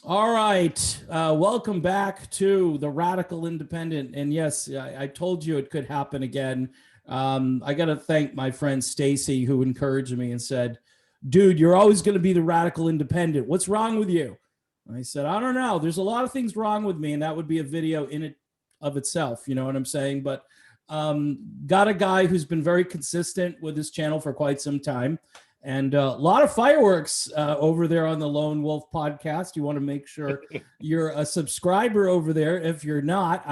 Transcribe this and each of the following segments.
All right. Welcome back to the Radical Independent. And yes, I told you it could happen again. I got to thank my friend Stacy, who encouraged me and said, dude, you're always going to be the Radical Independent. What's wrong with you? And I said, I don't know. There's a lot of things wrong with me. And that would be a video in it of itself. You know what I'm saying? But got a guy who's been very consistent with his channel for quite some time. And a lot of fireworks over there on the Lone Wolf podcast. You want to make sure you're a subscriber over there. If you're not,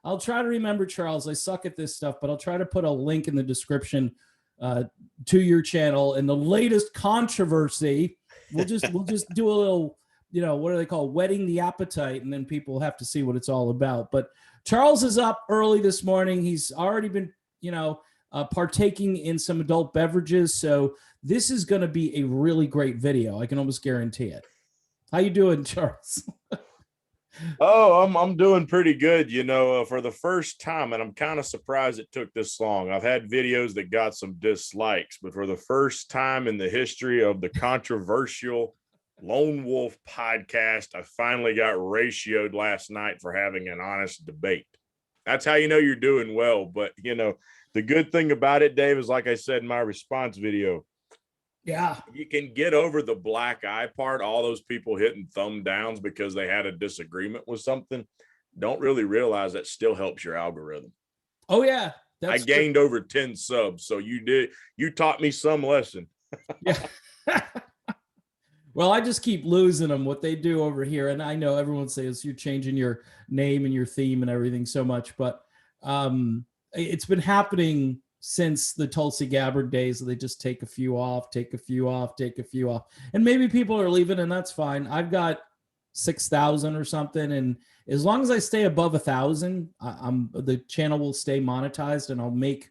I'll try to remember, Charles. I suck at this stuff, but I'll try to put a link in the description to your channel. And the latest controversy, we'll just do a little, what do they call, whetting the appetite, and then people have to see what it's all about. But Charles is up early this morning. He's already been, partaking in some adult beverages. So this is going to be a really great video. I can almost guarantee it. How you doing, Charles? Oh, I'm doing pretty good, for the first time, and I'm kind of surprised it took this long. I've had videos that got some dislikes, but for the first time in the history of the controversial Lone Wolf podcast, I finally got ratioed last night for having an honest debate. That's how you know you're doing well. But, the good thing about it, Dave, is like I said in my response video, yeah, you can get over the black eye part. All those people hitting thumb downs because they had a disagreement with something don't really realize that still helps your algorithm. Oh yeah, I gained over 10 subs, so you taught me some lesson. Yeah. Well, I just keep losing them. What they do over here, and I know everyone says you're changing your name and your theme and everything so much, but it's been happening since the Tulsi Gabbard days. They just take a few off, take a few off, take a few off, and maybe people are leaving, and that's fine. I've got 6,000 or something, and as long as I stay above 1,000, the channel will stay monetized, and I'll make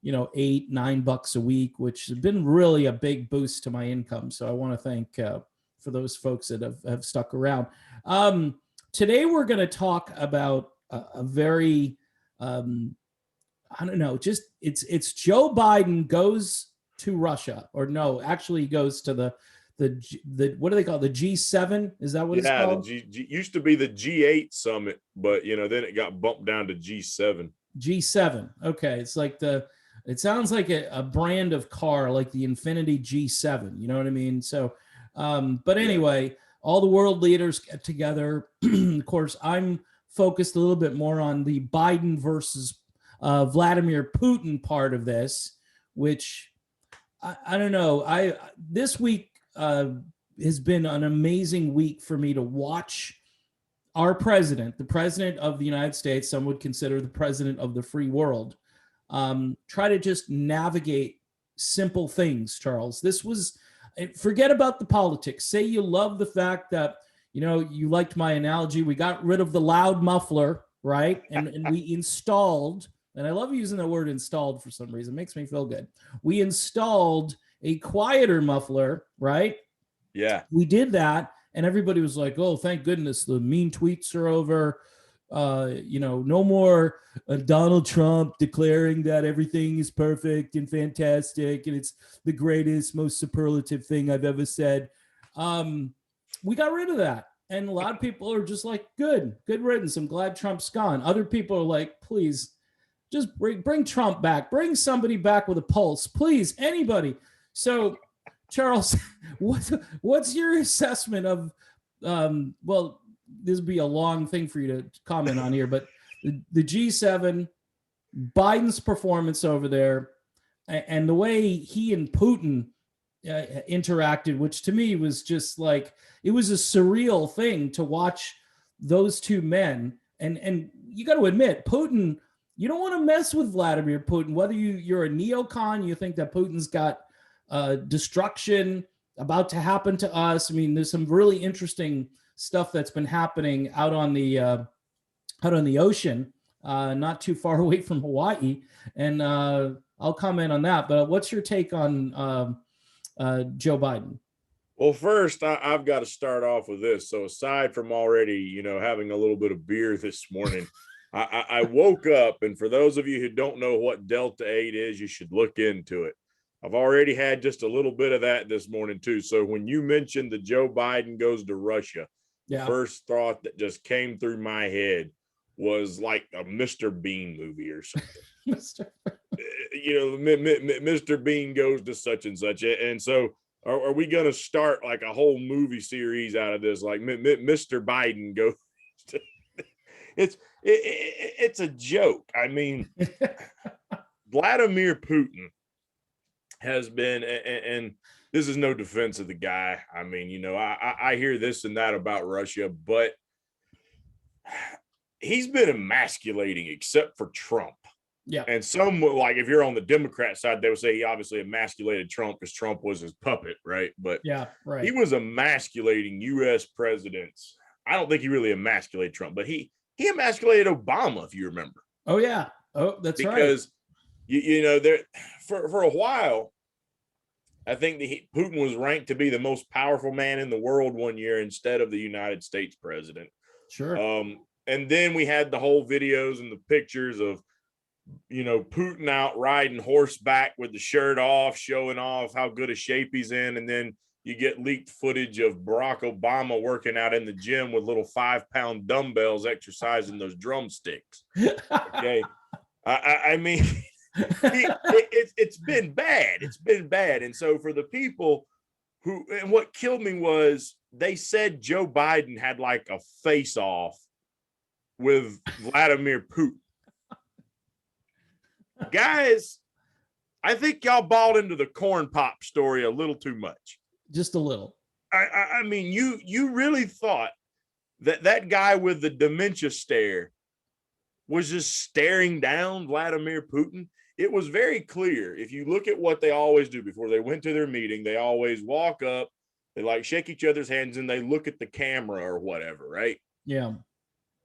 $8-9 a week, which has been really a big boost to my income. So I want to thank for those folks that have stuck around. Today we're going to talk about a very I don't know, just it's Joe Biden goes to Russia, or no, actually he goes to the what do they call it? The G7? Is that what it's called? The used to be the G8 summit, but then it got bumped down to G7. G7. Okay, it's like it sounds like a brand of car, like the Infiniti G7. You know what I mean? So, but anyway, all the world leaders get together. Of course, I'm focused a little bit more on the Biden versus Vladimir Putin part of this, which I don't know. This week has been an amazing week for me to watch our president, the president of the United States, some would consider the president of the free world, try to just navigate simple things, Charles. This was, forget about the politics. Say you love the fact that, you liked my analogy. We got rid of the loud muffler, right? And we installed, and I love using the word installed for some reason. It makes me feel good. We installed a quieter muffler, right? Yeah. We did that, and everybody was like, oh, thank goodness the mean tweets are over. No more Donald Trump declaring that everything is perfect and fantastic and it's the greatest, most superlative thing I've ever said. We got rid of that. And a lot of people are just like, good riddance. I'm glad Trump's gone. Other people are like, please, just bring Trump back. Bring somebody back with a pulse. Please, anybody. So, Charles, what's your assessment of, well, this would be a long thing for you to comment on here, but the G7, Biden's performance over there, and the way he and Putin interacted, which to me was just like, it was a surreal thing to watch those two men. And you got to admit, Putin, you don't want to mess with Vladimir Putin, whether you're a neocon, you think that Putin's got destruction about to happen to us. I mean, there's some really interesting stuff that's been happening out on the ocean, not too far away from Hawaii, and I'll comment on that. But what's your take on Joe Biden? Well, first, I've got to start off with this. So aside from already, having a little bit of beer this morning, I woke up, and for those of you who don't know what Delta 8 is, you should look into it. I've already had just a little bit of that this morning too. So when you mentioned that Joe Biden goes to Russia, the Yeah. first thought that just came through my head was like a Mr. Bean movie or something. Mr. Mr. Bean goes to such and such. And so are we going to start like a whole movie series out of this? Like Mr. Biden goes to, it's a joke. I mean, Vladimir Putin has been, and this is no defense of the guy. I mean, I hear this and that about Russia, but he's been emasculating except for Trump. Yeah. And some, like, if you're on the Democrat side, they would say he obviously emasculated Trump because Trump was his puppet, right? But yeah, right. He was emasculating U.S. presidents. I don't think he really emasculated Trump, but he emasculated Obama, if you remember. Oh, yeah. Oh, that's because, right. There for a while, I think Putin was ranked to be the most powerful man in the world one year instead of the United States president. Sure. And then we had the whole videos and the pictures of, Putin out riding horseback with the shirt off, showing off how good a shape he's in. And then you get leaked footage of Barack Obama working out in the gym with little 5-pound dumbbells, exercising those drumsticks. Okay. I mean, it's been bad. It's been bad. And so for the people and what killed me was they said Joe Biden had like a face off with Vladimir Putin. Guys, I think y'all bought into the corn pop story a little too much. Just a little. I mean, you really thought that guy with the dementia stare was just staring down Vladimir Putin? It was very clear. If you look at what they always do before they went to their meeting, they always walk up, they like shake each other's hands, and they look at the camera or whatever, right? Yeah.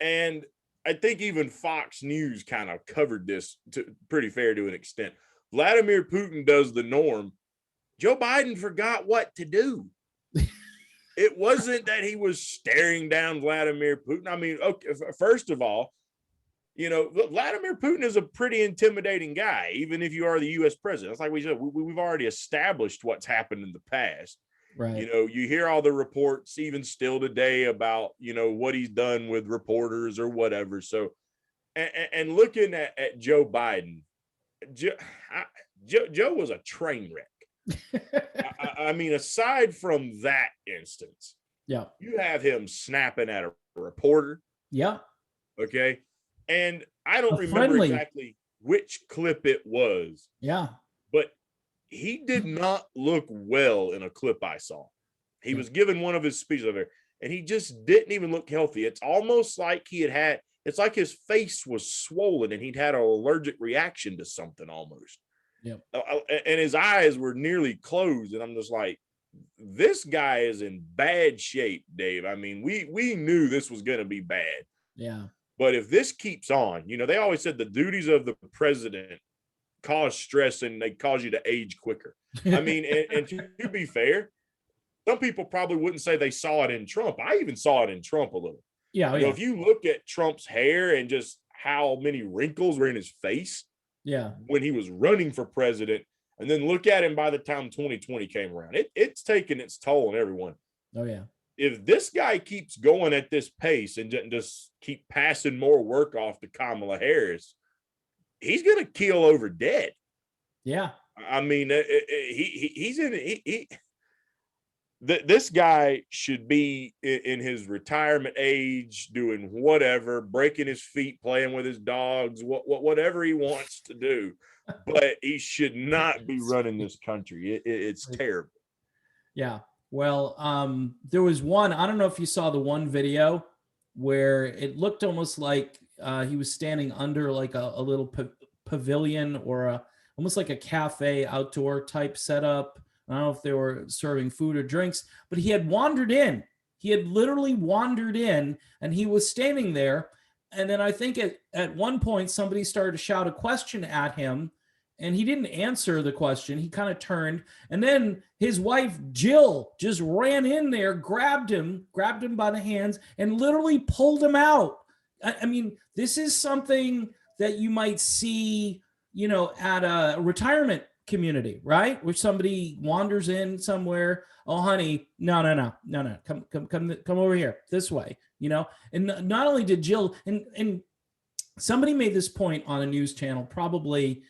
And I think even Fox News kind of covered this pretty fair to an extent. Vladimir Putin does the norm. Joe Biden forgot what to do. It wasn't that he was staring down Vladimir Putin. I mean, okay, first of all, Vladimir Putin is a pretty intimidating guy, even if you are the U.S. president. It's like we said, we've already established what's happened in the past. Right. You hear all the reports even still today about, what he's done with reporters or whatever. So, and looking at Joe Biden, Joe was a train wreck. I mean, aside from that instance, yeah, you have him snapping at a reporter. Yeah. Okay. And I don't remember exactly which clip it was. Yeah. But he did not look well in a clip I saw. He was giving one of his speeches over there, and he just didn't even look healthy. It's almost like it's like his face was swollen and he'd had an allergic reaction to something almost. Yeah. And his eyes were nearly closed. And I'm just like, this guy is in bad shape, Dave. I mean, we knew this was going to be bad. Yeah. But if this keeps on, they always said the duties of the president cause stress and they cause you to age quicker. I mean, and to be fair, some people probably wouldn't say they saw it in Trump. I even saw it in Trump a little. Yeah. If you look at Trump's hair and just how many wrinkles were in his face when he was running for president, and then look at him by the time 2020 came around, it's taken its toll on everyone. Oh, yeah. If this guy keeps going at this pace and just keep passing more work off to Kamala Harris, he's going to keel over dead. Yeah. I mean, this guy should be in his retirement age, doing whatever, breaking his feet, playing with his dogs, whatever he wants to do. But he should not be running this country. It's terrible. Yeah. Well, there was one, I don't know if you saw the one video where it looked almost like he was standing under like a little pavilion or almost like a cafe outdoor type setup. I don't know if they were serving food or drinks, but he had wandered in. He had literally wandered in and he was standing there. And then I think at one point somebody started to shout a question at him and he didn't answer the question. He kind of turned, and then his wife, Jill, just ran in there, grabbed him by the hands and literally pulled him out. I mean, this is something that you might see, at a retirement community, right? Where somebody wanders in somewhere. Oh, honey, no. Come over here this way, you know? And not only did Jill, and somebody made this point on a news channel, probably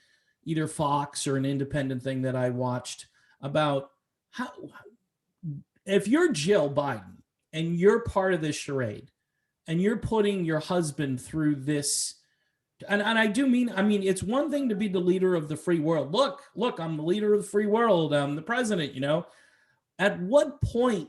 either Fox or an independent thing that I watched, about how, if you're Jill Biden and you're part of this charade and you're putting your husband through this, and I do mean, I mean, it's one thing to be the leader of the free world. Look, I'm the leader of the free world. I'm the president, you know. At what point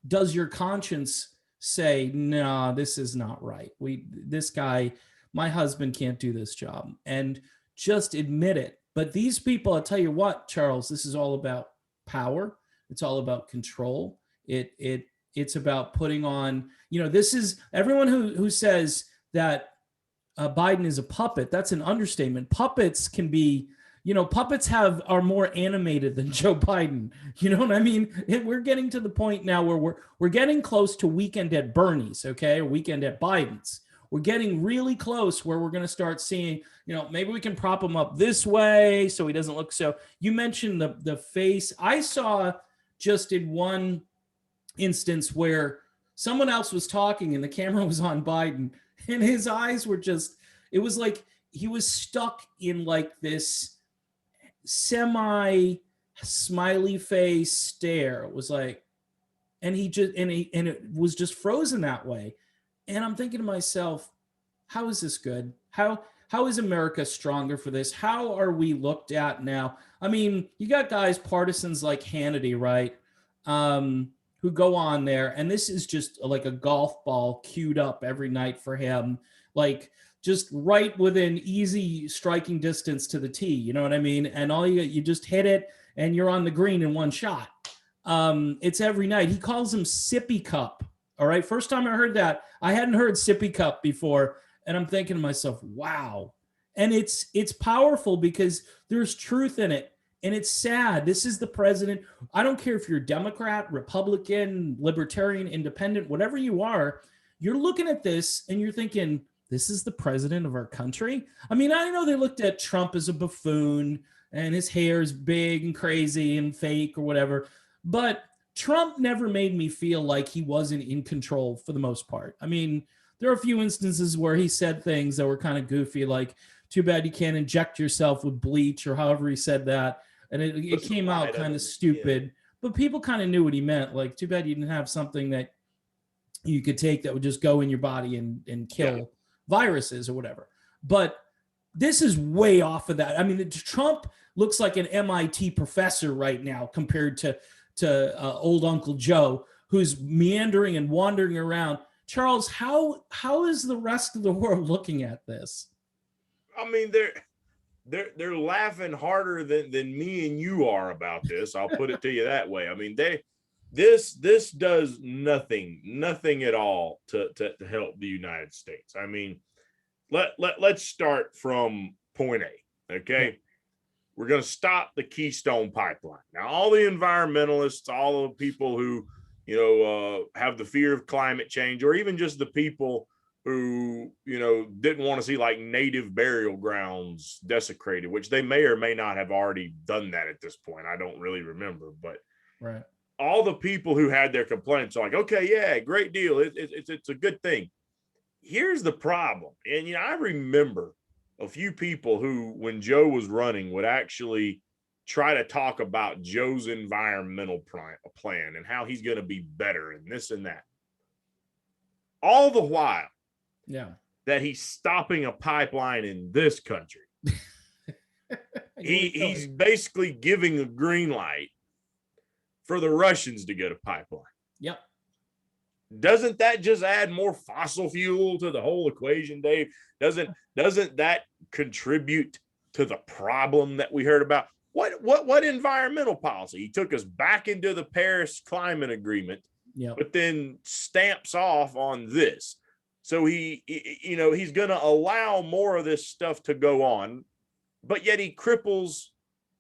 does your conscience say, no, this is not right? This guy, my husband can't do this job, and just admit it. But these people, I'll tell you what, Charles, this is all about power. It's all about control. It's about putting on, you know, this is everyone who says that Biden is a puppet. That's an understatement. Puppets can be, you know, puppets are more animated than Joe Biden. You know what I mean? We're getting to the point now where we're getting close to Weekend at Bernie's, okay, or Weekend at Biden's. We're getting really close where we're going to start seeing, you know, maybe we can prop him up this way so he doesn't look so. You mentioned the face. I saw just in one instance where someone else was talking and the camera was on Biden, and his eyes were just, it was like he was stuck in like this semi smiley face stare. It was like, and it was just frozen that way. And I'm thinking to myself, how is this good? How is America stronger for this? How are we looked at now? I mean, you got guys, partisans like Hannity, right? Who go on there, and this is just like a golf ball queued up every night for him, like just right within easy striking distance to the tee. You know what I mean? And all you just hit it, and you're on the green in one shot. It's every night. He calls him Sippy Cup. All right. First time I heard that, I hadn't heard Sippy Cup before. And I'm thinking to myself, wow. And it's powerful because there's truth in it. And it's sad. This is the president. I don't care if you're Democrat, Republican, Libertarian, Independent, whatever you are, you're looking at this and you're thinking, this is the president of our country. I mean, I know they looked at Trump as a buffoon and his hair is big and crazy and fake or whatever. But Trump never made me feel like he wasn't in control for the most part. I mean, there are a few instances where he said things that were kind of goofy, like, too bad you can't inject yourself with bleach, or however he said that. And it came out kind of stupid, yeah. But people kind of knew what he meant. Like, too bad you didn't have something that you could take that would just go in your body and kill viruses or whatever. But this is way off of that. I mean, Trump looks like an MIT professor right now compared to old Uncle Joe, who's meandering and wandering around. Charles, how is the rest of the world looking at this? I mean, they're laughing harder than me and you are about this. I'll put it to you that way. I mean, this does nothing at all to help the United States. I mean, let's start from point A. Okay. We're going to stop the Keystone Pipeline. Now, all the environmentalists, all the people who, you know, have the fear of climate change, or even just the people who, you know, didn't want to see like native burial grounds desecrated, which they may or may not have already done that at this point. I don't really remember, but right. All the people who had their complaints are like, okay, yeah, great deal. It's a good thing. Here's the problem. And, you know, I remember a few people who, when Joe was running, would actually try to talk about Joe's environmental plan and how he's going to be better and this and that. All the while, that he's stopping a pipeline in this country. He's basically giving a green light for the Russians to get a pipeline. Yep. Doesn't that just add more fossil fuel to the whole equation, Dave? Doesn't that contribute to the problem that we heard about? What environmental policy? He took us back into the Paris Climate Agreement, but then stamps off on this. So he's going to allow more of this stuff to go on, but yet he cripples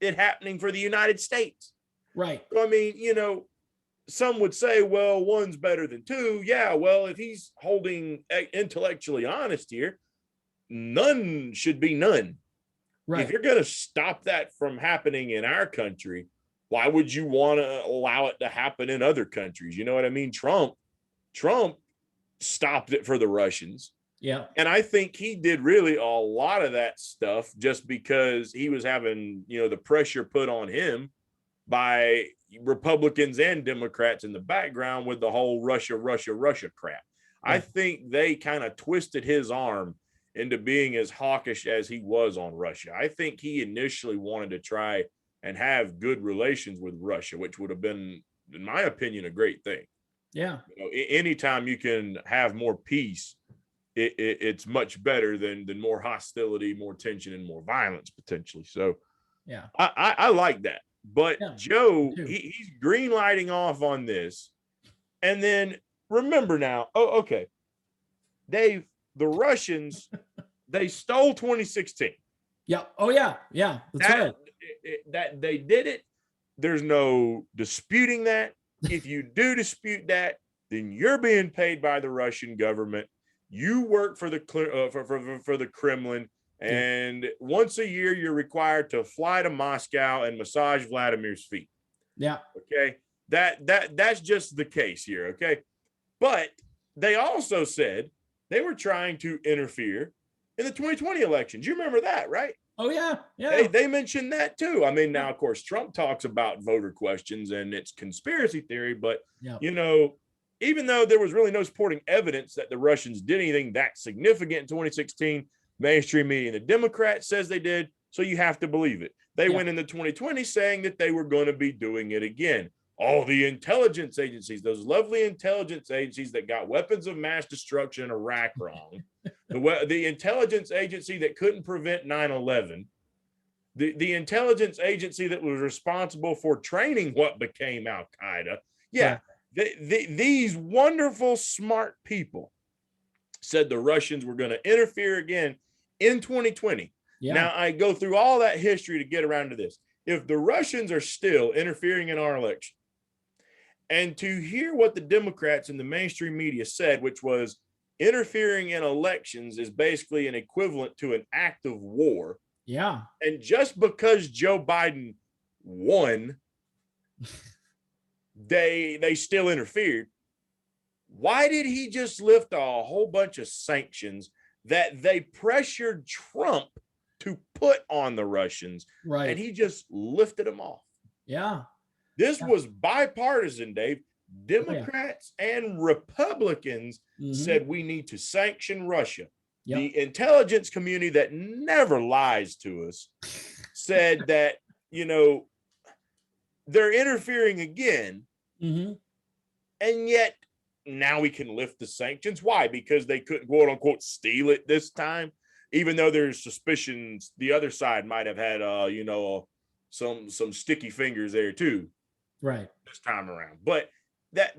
it happening for the United States. Right. So, I mean, you know, some would say, well, one's better than two. Yeah, well, if he's holding intellectually honest here, none should be none. If you're going to stop that from happening in our country, why would you want to allow it to happen in other countries? You know what I mean? Trump stopped it for the Russians. Yeah. And I think he did really a lot of that stuff just because he was having, the pressure put on him by Republicans and Democrats in the background with the whole Russia crap. Yeah. I think they kind of twisted his arm into being as hawkish as he was on Russia. I think he initially wanted to try and have good relations with Russia, which would have been, in my opinion, a great thing. Yeah. Anytime you can have more peace, it's much better than more hostility, more tension, and more violence potentially. So yeah, I like that. But yeah, Joe, he's green lighting off on this. And then remember now, okay, Dave, the Russians, they stole 2016. Yeah. Oh, yeah. Yeah. That's right. That they did it. There's no disputing that. If you do dispute that, then you're being paid by the Russian government. You work for the for the Kremlin, and once a year you're required to fly to Moscow and massage Vladimir's feet. Yeah. Okay. That's just the case here. Okay. But they also said they were trying to interfere in the 2020 elections. You remember that, right? Oh, yeah. Yeah. They mentioned that too. I mean, now, of course, Trump talks about voter questions and it's conspiracy theory, but, even though there was really no supporting evidence that the Russians did anything that significant in 2016, mainstream media and the Democrats says they did. So you have to believe it. They went into 2020 saying that they were going to be doing it again. All the intelligence agencies, those lovely intelligence agencies that got weapons of mass destruction in Iraq wrong, the intelligence agency that couldn't prevent 9/11, the intelligence agency that was responsible for training what became Al-Qaeda. Yeah. These wonderful, smart people said the Russians were going to interfere again in 2020. Yeah. Now, I go through all that history to get around to this. If the Russians are still interfering in our election, and to hear what the Democrats and the mainstream media said, which was interfering in elections is basically an equivalent to an act of war. Yeah. And just because Joe Biden won, they still interfered. Why did he just lift a whole bunch of sanctions that they pressured Trump to put on the Russians? Right. And he just lifted them off. Yeah. This was bipartisan, Dave. Democrats and Republicans said we need to sanction Russia. Yep. The intelligence community that never lies to us said that, they're interfering again. Mm-hmm. And yet now we can lift the sanctions. Why? Because they couldn't, quote unquote, steal it this time, even though there's suspicions the other side might have had, some sticky fingers there too. Right. This time around. But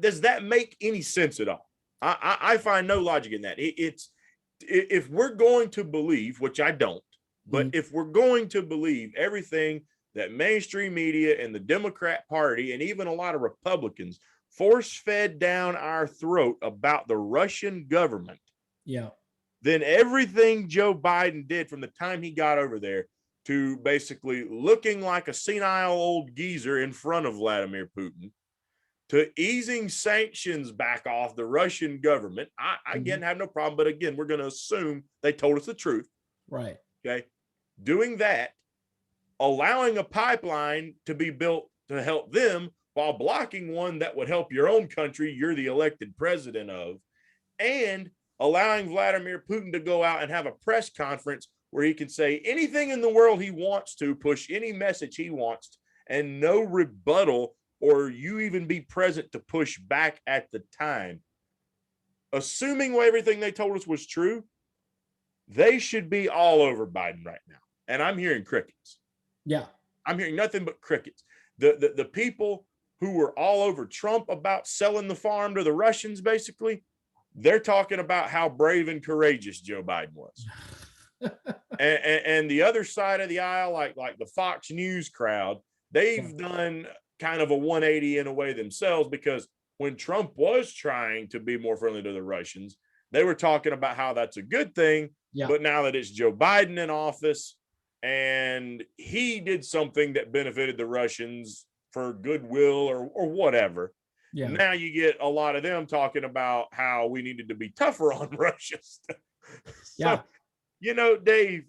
does that make any sense at all? I find no logic in that. It's if we're going to believe, which I don't, but if we're going to believe everything that mainstream media and the Democrat Party and even a lot of Republicans force-fed down our throat about the Russian government, then everything Joe Biden did from the time he got over there to basically looking like a senile old geezer in front of Vladimir Putin, to easing sanctions back off the Russian government. I again have no problem, but again, we're going to assume they told us the truth. Right. Okay. Doing that, allowing a pipeline to be built to help them while blocking one that would help your own country you're the elected president of, and allowing Vladimir Putin to go out and have a press conference where he can say anything in the world he wants to, push any message he wants, and no rebuttal or you even be present to push back at the time. Assuming everything they told us was true, they should be all over Biden right now. And I'm hearing crickets. Yeah. I'm hearing nothing but crickets. The people who were all over Trump about selling the farm to the Russians, basically, they're talking about how brave and courageous Joe Biden was. and the other side of the aisle, like the Fox News crowd, they've done kind of a 180 in a way themselves, because when Trump was trying to be more friendly to the Russians, they were talking about how that's a good thing. Yeah. But now that it's Joe Biden in office, and he did something that benefited the Russians for goodwill or whatever. Yeah. Now you get a lot of them talking about how we needed to be tougher on Russia. So, Yeah. Dave.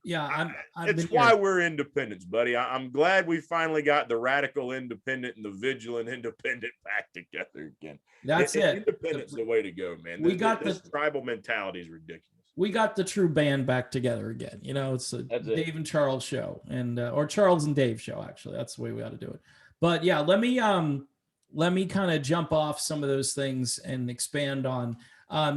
It's why we're independents, buddy. I'm glad we finally got the radical independent and the vigilant independent back together again. That's it. Independent's the way to go, man. This tribal mentality is ridiculous. We got the true band back together again. It's a Dave and Charles show, and or Charles and Dave show. Actually, that's the way we ought to do it. But yeah, let me kind of jump off some of those things and expand on.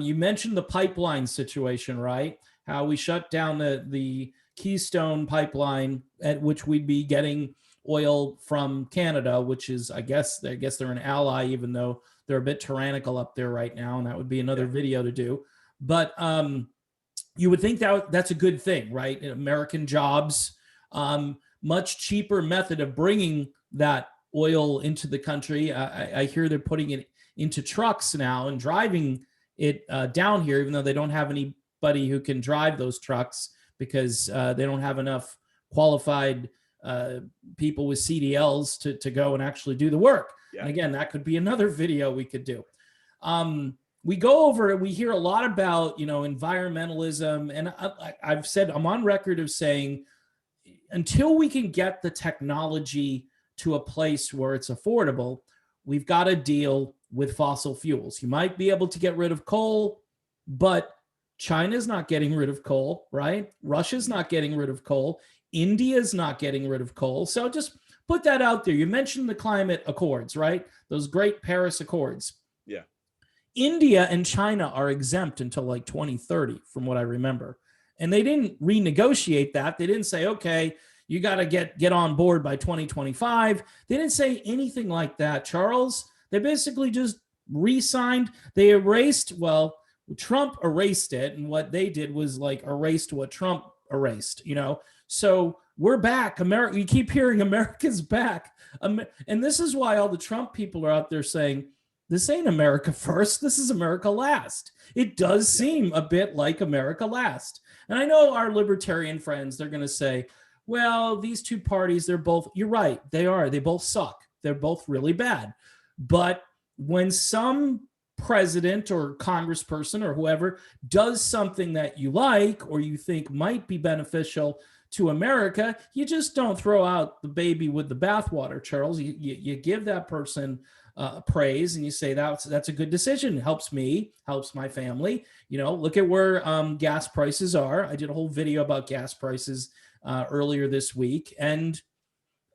You mentioned the pipeline situation, right? How we shut down the Keystone pipeline, at which we'd be getting oil from Canada, which is, I guess they're an ally, even though they're a bit tyrannical up there right now, and that would be another video to do. But you would think that's a good thing, right? American jobs, much cheaper method of bringing that oil into the country. I hear they're putting it into trucks now and driving it down here, even though they don't have anybody who can drive those trucks because they don't have enough qualified people with CDLs to go and actually do the work. Yeah. And again, that could be another video we could do. We go over, we hear a lot about, environmentalism. And I've said, I'm on record of saying, until we can get the technology to a place where it's affordable, we've got to deal with fossil fuels. You might be able to get rid of coal, but China's not getting rid of coal, right? Russia's not getting rid of coal. India's not getting rid of coal. So just put that out there. You mentioned the climate accords, right? Those great Paris Accords. Yeah. India and China are exempt until like 2030, from what I remember. And they didn't renegotiate that. They didn't say, okay, you got to get on board by 2025. They didn't say anything like that, Charles. They basically just re-signed. They erased, Trump erased it. And what they did was like erased what Trump erased, So we're back. America. You keep hearing America's back. And this is why all the Trump people are out there saying, this ain't America first. This is America last. It does seem a bit like America last. And I know our libertarian friends, they're going to say, well, these two parties, you're right. They are. They both suck. They're both really bad. But when some president or congressperson or whoever does something that you like or you think might be beneficial to America, you just don't throw out the baby with the bathwater, Charles. You give that person praise and you say that's a good decision. It helps me, helps my family. Look at where gas prices are. I did a whole video about gas prices earlier this week, and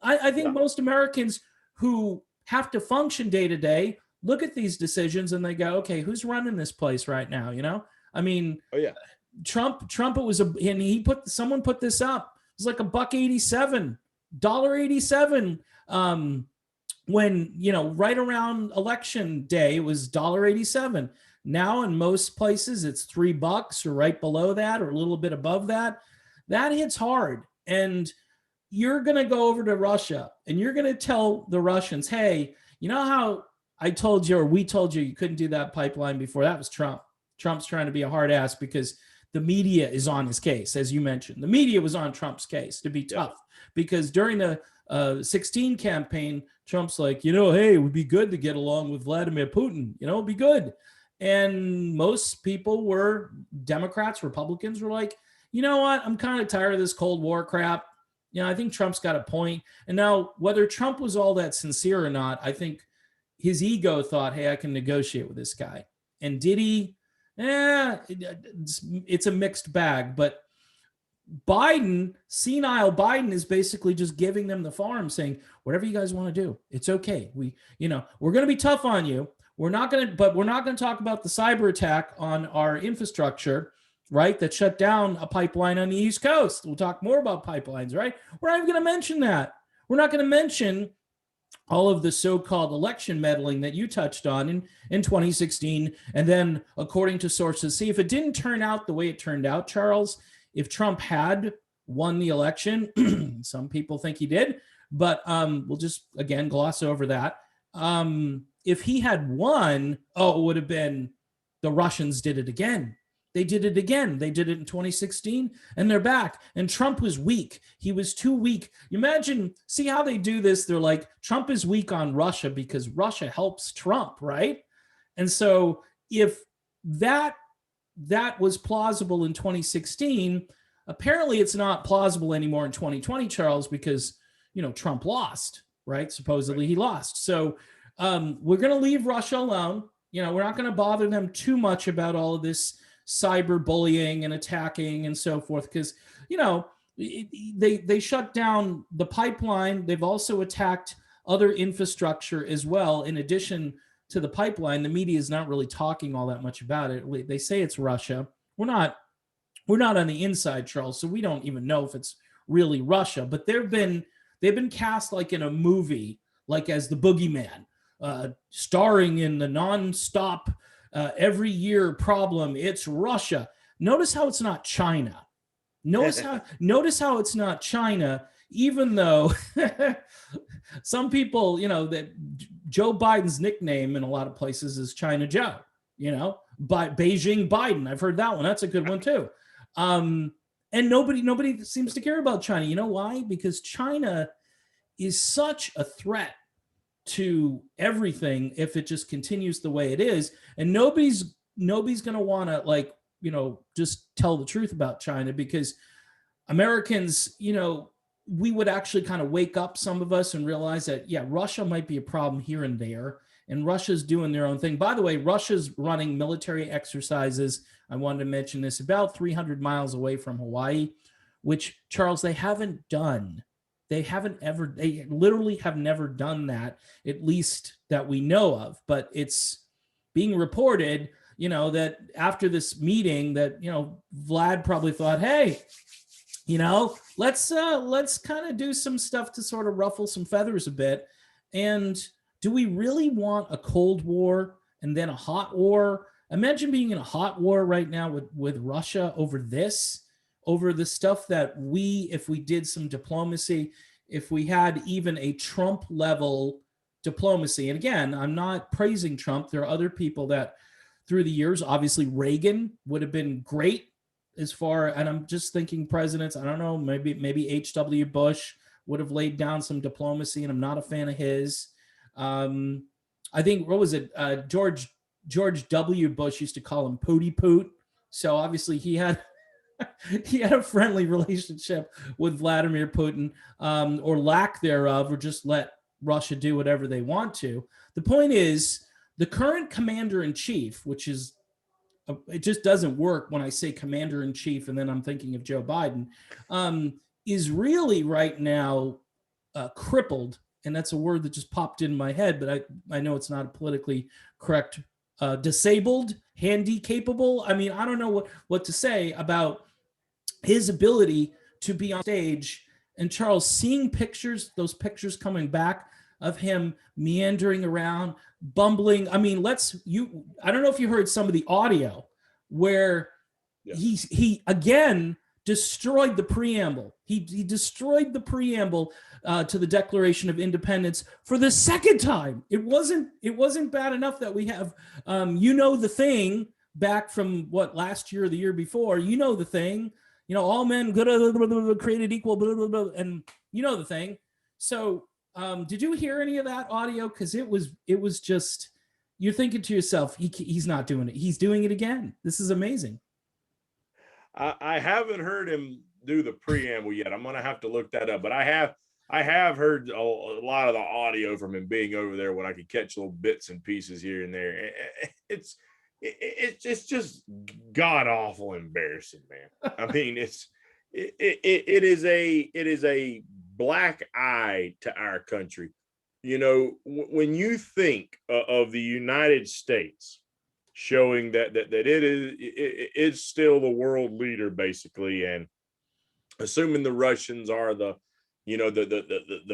I think most Americans who have to function day to day look at these decisions and they go, okay, who's running this place right now? I mean, Trump, it was someone put this up. It was like $1.87, $1.87. When, right around election day, it was $1.87. Now in most places it's $3 or right below that or a little bit above that. That hits hard. And you're going to go over to Russia and you're going to tell the Russians, hey, you know how I told you, or we told you couldn't do that pipeline before? That was Trump. Trump's trying to be a hard ass because the media is on his case, as you mentioned. The media was on Trump's case to be tough because during the 16 campaign, Trump's like, hey, it would be good to get along with Vladimir Putin. It'd be good. And most people were Democrats, Republicans were like, you know what? I'm kind of tired of this Cold War crap. I think Trump's got a point. And now whether Trump was all that sincere or not, I think his ego thought, hey, I can negotiate with this guy. And did he? It's a mixed bag. But senile Biden is basically just giving them the farm, saying, whatever you guys want to do, it's okay. We're going to be tough on you. We're not going to talk about the cyber attack on our infrastructure, right? That shut down a pipeline on the East Coast. We'll talk more about pipelines, right? We're not even going to mention that. We're not going to mention all of the so-called election meddling that you touched on in 2016. And then, according to sources, see, if it didn't turn out the way it turned out, Charles, if Trump had won the election, some people think he did, but we'll just, again, gloss over that. If he had won, it would have been the Russians did it again. They did it again. They did it in 2016, and they're back. And Trump was weak. He was too weak. You imagine, see how they do this? They're like, Trump is weak on Russia because Russia helps Trump, right? And so if that was plausible in 2016, apparently it's not plausible anymore in 2020, Charles, because Trump lost, right? Supposedly he lost. So we're going to leave Russia alone. We're not going to bother them too much about all of this cyberbullying and attacking and so forth, because they shut down the pipeline. They've also attacked other infrastructure as well. In addition to the pipeline, the media is not really talking all that much about it. They say it's Russia. We're not on the inside, Charles, so we don't even know if it's really Russia. But they've been cast like in a movie, like as the boogeyman, starring in the nonstop every year problem. It's Russia. Notice how it's not China. Notice how it's not China, even though some people, that Joe Biden's nickname in a lot of places is China Joe, by Beijing Biden. I've heard that one. That's a good one too. And nobody seems to care about China. You know why? Because China is such a threat to everything if it just continues the way it is, and nobody's going to want to just tell the truth about China, because Americans, we would actually kind of wake up, some of us, and realize that Russia might be a problem here and there, and Russia's doing their own thing. By the way, Russia's running military exercises, I wanted to mention this, about 300 miles away from Hawaii, which, Charles, they haven't done. They literally have never done that, at least that we know of. But it's being reported, that after this meeting that, Vlad probably thought, hey, let's kind of do some stuff to sort of ruffle some feathers a bit. And do we really want a Cold War and then a hot war? Imagine being in a hot war right now with Russia over the stuff that if we did some diplomacy, if we had even a Trump level diplomacy. And again, I'm not praising Trump. There are other people that through the years, obviously Reagan would have been great and I'm just thinking presidents, I don't know, maybe H.W. Bush would have laid down some diplomacy, and I'm not a fan of his. I think, what was it? George W. Bush used to call him Pooty Poot. So obviously he had a friendly relationship with Vladimir Putin, or lack thereof, or just let Russia do whatever they want to. The point is, the current commander-in-chief, which is, it just doesn't work when I say commander-in-chief and then I'm thinking of Joe Biden, is really right now crippled. And that's a word that just popped in my head, but I know it's not politically correct. Disabled, handicapable. I mean, I don't know what to say about his ability to be on stage. And Charles, seeing those pictures coming back of him meandering around, bumbling. I mean, I don't know if you heard some of the audio where he again destroyed the preamble. He destroyed the preamble to the Declaration of Independence for the second time. It wasn't bad enough that we have, the thing back from last year or the year before, the thing, all men good, created equal, blah, blah, blah, and the thing. So did you hear any of that audio? Because it was just, you're thinking to yourself, he's not doing it. He's doing it again. This is amazing. I haven't heard him do the preamble yet. I'm going to have to look that up, but I have heard a lot of the audio from him being over there when I could catch little bits and pieces here and there. It's just god awful embarrassing, man. I mean, it is a black eye to our country. When you think of the United States showing that it is still the world leader, basically, and assuming the Russians are the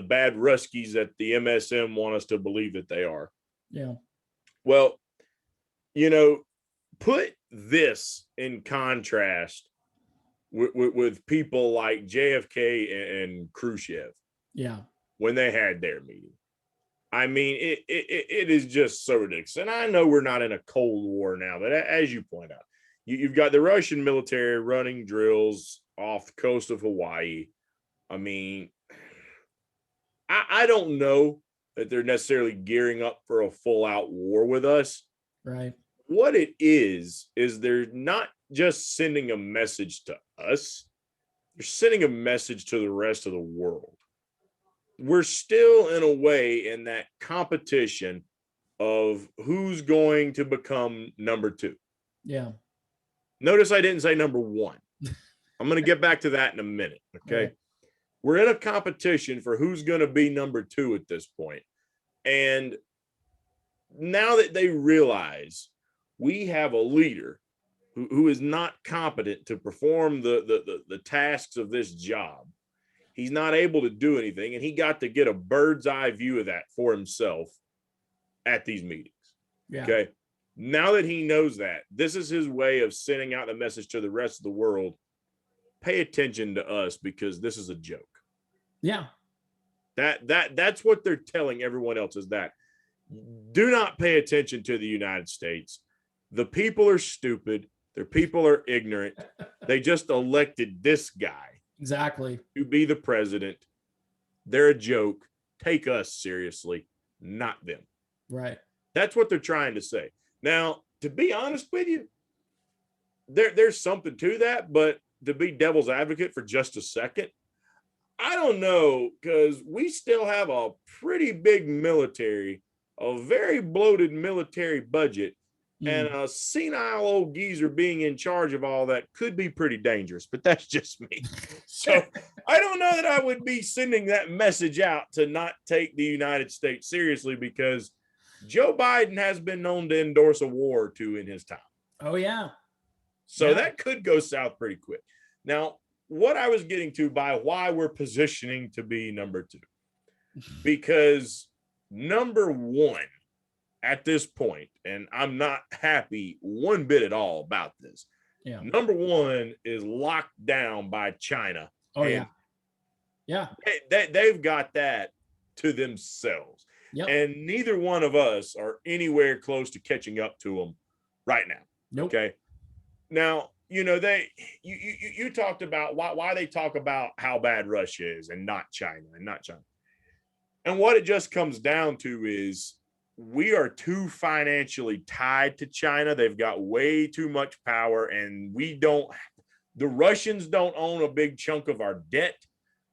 bad Ruskies that the MSM want us to believe that they are. Yeah. Well, put this in contrast with people like JFK and Khrushchev. Yeah. When they had their meeting. I mean, it is just so ridiculous. And I know we're not in a Cold War now, but as you point out, you've got the Russian military running drills off the coast of Hawaii. I mean, I don't know that they're necessarily gearing up for a full out war with us. Right. What it is they're not just sending a message to us, they're sending a message to the rest of the world. We're still, in a way, in that competition of who's going to become number two. Yeah. Notice I didn't say number one. I'm going to get back to that in a minute. Okay. Right. We're in a competition for who's going to be number two at this point. And now that they realize we have a leader who is not competent to perform the tasks of this job, he's not able to do anything. And he got to get a bird's eye view of that for himself at these meetings. Yeah. Okay. Now that he knows that, this is his way of sending out the message to the rest of the world. Pay attention to us because this is a joke. Yeah. That's what they're telling everyone else, is that do not pay attention to the United States. The people are stupid. Their people are ignorant. They just elected this guy Exactly. to be the president. They're a joke. Take us seriously, not them. Right. That's what they're trying to say. Now, to be honest with you, there's something to that, but to be devil's advocate for just a second, I don't know, because we still have a pretty big military, a very bloated military budget, and a senile old geezer being in charge of all that could be pretty dangerous, but that's just me. So I don't know that I would be sending that message out to not take the United States seriously, because Joe Biden has been known to endorse a war or two in his time. Oh, yeah. So Yeah. that could go south pretty quick. Now, what I was getting to by why we're positioning to be number two, because number one at this point, and I'm not happy one bit at all about this. Yeah. Number one is locked down by China. Oh, yeah. Yeah. They've got that to themselves. Yep. And neither one of us are anywhere close to catching up to them right now. Nope. Okay. Now, you know, you talked about why they talk about how bad Russia is and not China. And what it just comes down to is we are too financially tied to China. They've got way too much power, and the Russians don't own a big chunk of our debt.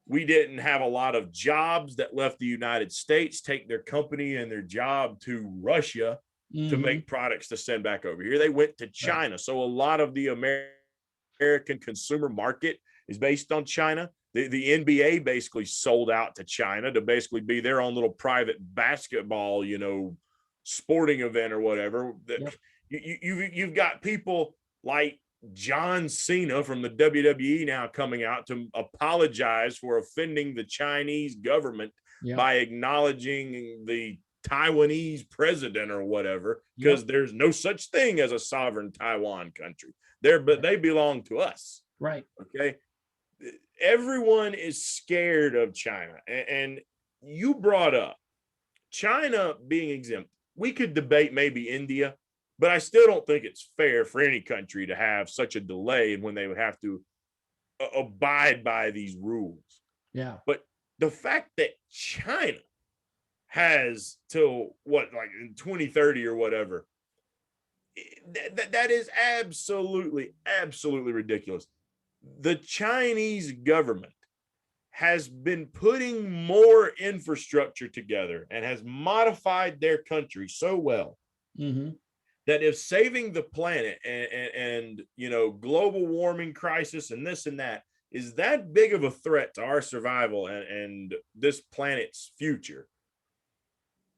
We didn't have a lot of jobs that left the United States, take their company and their job to Russia to make products to send back over here. They went to China. Right. So a lot of the American consumer market is based on China. The NBA basically sold out to China to basically be their own little private basketball, sporting event or whatever. Yep. You've got people like John Cena from the WWE now coming out to apologize for offending the Chinese government by acknowledging the Taiwanese president or whatever, because there's no such thing as a sovereign Taiwan country there, but they belong to us. Right. Okay. Everyone is scared of China. And you brought up China being exempt. We could debate maybe India, but I still don't think it's fair for any country to have such a delay when they would have to abide by these rules. Yeah. But the fact that China has till in 2030 or whatever, that is absolutely ridiculous. The Chinese government has been putting more infrastructure together and has modified their country so well that if saving the planet and global warming crisis and this and that is that big of a threat to our survival and this planet's future,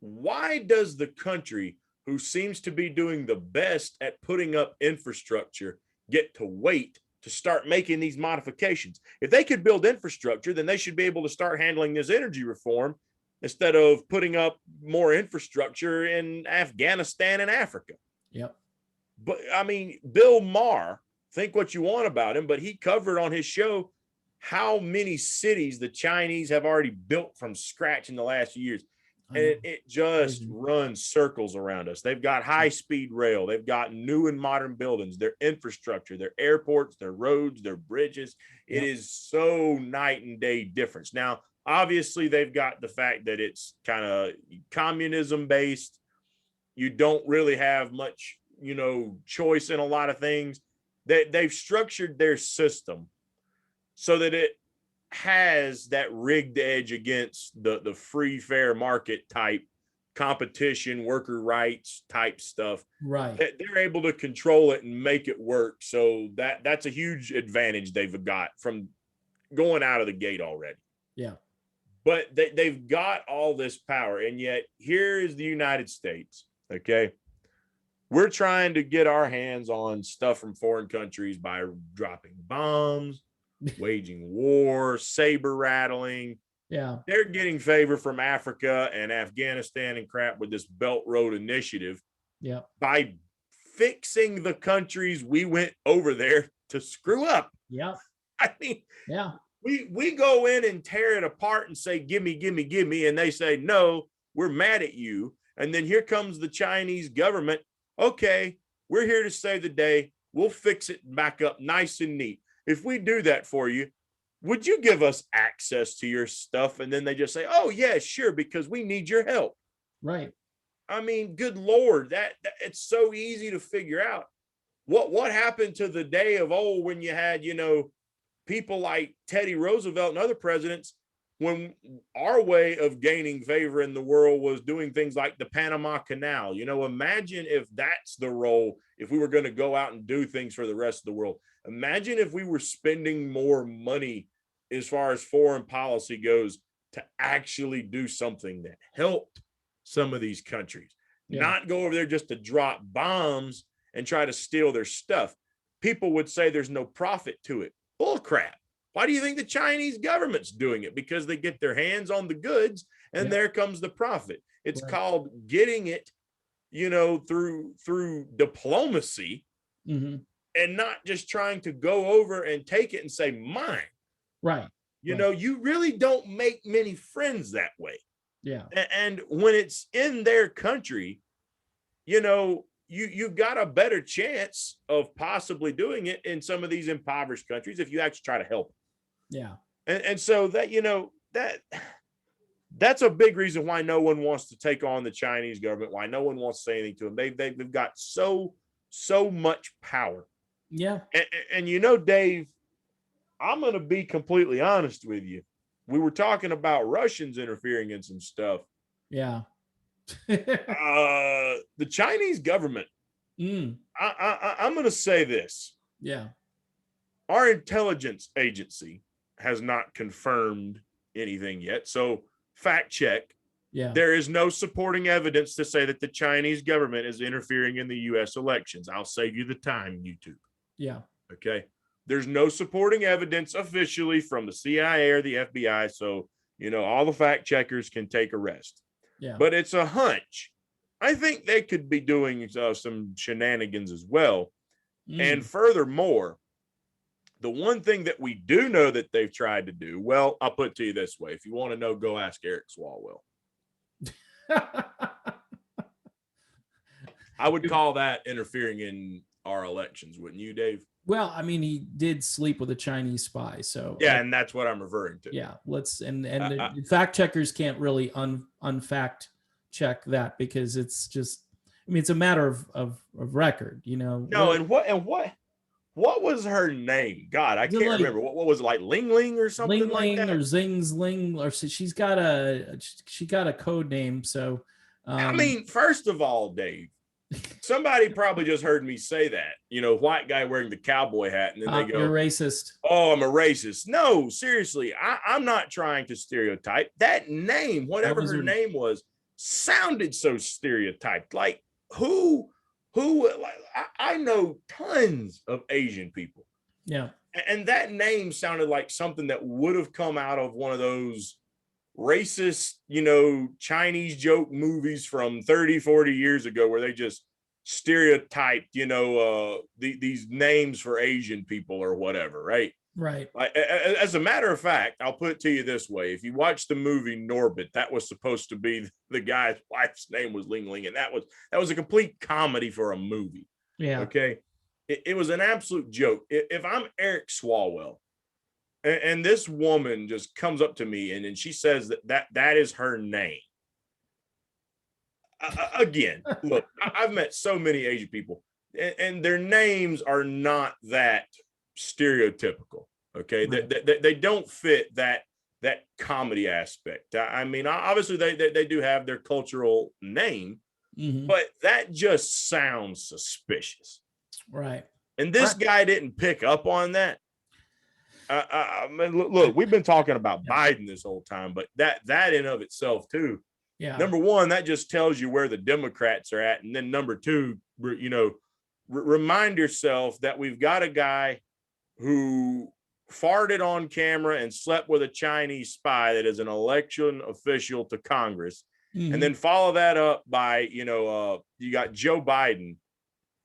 why does the country who seems to be doing the best at putting up infrastructure get to wait to start making these modifications? If they could build infrastructure, then they should be able to start handling this energy reform instead of putting up more infrastructure in Afghanistan and Africa. Yep. But I mean, Bill Maher, think what you want about him, but he covered on his show how many cities the Chinese have already built from scratch in the last few years. I and know. it just Crazy. runs circles around us. They've got high-speed rail. They've got new and modern buildings, their infrastructure, their airports, their roads, their bridges. It Yep. is so night and day difference. Now, obviously, they've got the fact that it's kind of communism based. You don't really have much, choice in a lot of things. They've structured their system so that it has that rigged edge against the free fair market type competition, worker rights type stuff. Right. They're able to control it and make it work. So that's a huge advantage they've got from going out of the gate already. Yeah. But they've got all this power, and yet here is the United States. Okay, we're trying to get our hands on stuff from foreign countries by dropping bombs, waging war, saber rattling. Yeah. They're getting favor from Africa and Afghanistan and crap with this Belt Road Initiative Yeah. by fixing the countries we went over there to screw up. Yeah. I mean, Yeah. we go in and tear it apart and say, gimme, gimme, gimme. And they say, no, we're mad at you. And then here comes the Chinese government. Okay, we're here to save the day. We'll fix it back up nice and neat. If we do that for you, would you give us access to your stuff? And then they just say, oh, yeah, sure, because we need your help. Right. I mean, good Lord, that it's so easy to figure out. What happened to the day of old when you had, people like Teddy Roosevelt and other presidents, when our way of gaining favor in the world was doing things like the Panama Canal? Imagine if that's the role, if we were going to go out and do things for the rest of the world. Imagine if we were spending more money as far as foreign policy goes to actually do something that helped some of these countries, not go over there just to drop bombs and try to steal their stuff. People would say there's no profit to it. Bull crap. Why do you think the Chinese government's doing it? Because they get their hands on the goods and there comes the profit. It's called getting it, through diplomacy, and not just trying to go over and take it and say, mine. Right. You really don't make many friends that way. Yeah. And when it's in their country, you've got a better chance of possibly doing it in some of these impoverished countries if you actually try to help them. Yeah. And so that that's a big reason why no one wants to take on the Chinese government, why no one wants to say anything to them. They've got so much power. Yeah. And Dave, I'm going to be completely honest with you. We were talking about Russians interfering in some stuff. Yeah. The Chinese government, I'm going to say this. Yeah. Our intelligence agency has not confirmed anything yet. So fact check. Yeah. There is no supporting evidence to say that the Chinese government is interfering in the U.S. elections. I'll save you the time, YouTube. Yeah. Okay. There's no supporting evidence officially from the CIA or the FBI. So, all the fact checkers can take a rest. Yeah. But it's a hunch. I think they could be doing some shenanigans as well. And furthermore, the one thing that we do know that they've tried to do, well, I'll put it to you this way. If you want to know, go ask Eric Swalwell. I would call that interfering in our elections, wouldn't you, Dave? Well, I mean, he did sleep with a Chinese spy, so yeah, and that's what I'm referring to. Yeah, let's and the fact checkers can't really unfact check that because it's just, I mean, it's a matter of record, No, and what was her name? God, I can't remember. What was it, like Ling Ling or something like that? Or Zing's Ling, or she's got a code name. So, I mean, first of all, Dave, somebody probably just heard me say that, white guy wearing the cowboy hat, and then they go, "You're racist." Oh, I'm a racist. No, seriously, I'm not trying to stereotype. That name, whatever her name was, sounded so stereotyped. Like who? Like, I know tons of Asian people. Yeah, and that name sounded like something that would have come out of one of those racist, Chinese joke movies from 30, 40 years ago where they just stereotyped, these names for Asian people or whatever, right? Right. Like, as a matter of fact, I'll put it to you this way: if you watch the movie Norbit, that was supposed to be the guy's wife's name was Ling Ling, and that was a complete comedy for a movie. Yeah. Okay, it was an absolute joke. If I'm Eric Swalwell, and this woman just comes up to me and she says that is her name. Again, look, I've met so many Asian people, and their names are not that stereotypical. Okay, right. They don't fit that comedy aspect. I mean, obviously they do have their cultural name, but that just sounds suspicious, right? And this guy didn't pick up on that. I mean, look, we've been talking about Biden this whole time, but that in of itself too. Yeah. Number one, that just tells you where the Democrats are at, and then number two, remind yourself that we've got a guy who farted on camera and slept with a Chinese spy that is an election official to Congress, and then follow that up by you got Joe Biden,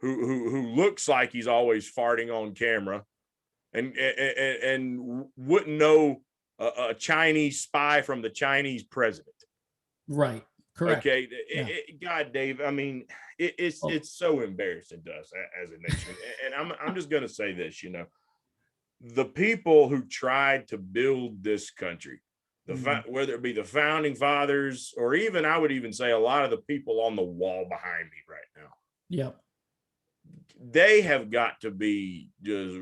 who looks like he's always farting on camera. And wouldn't know a Chinese spy from the Chinese president. Right. Correct. Okay. God, Dave. I mean, it's so embarrassing to us as a nation. And I'm just going to say this. The people who tried to build this country, whether it be the founding fathers or even I would even say a lot of the people on the wall behind me right now. Yep. They have got to be just.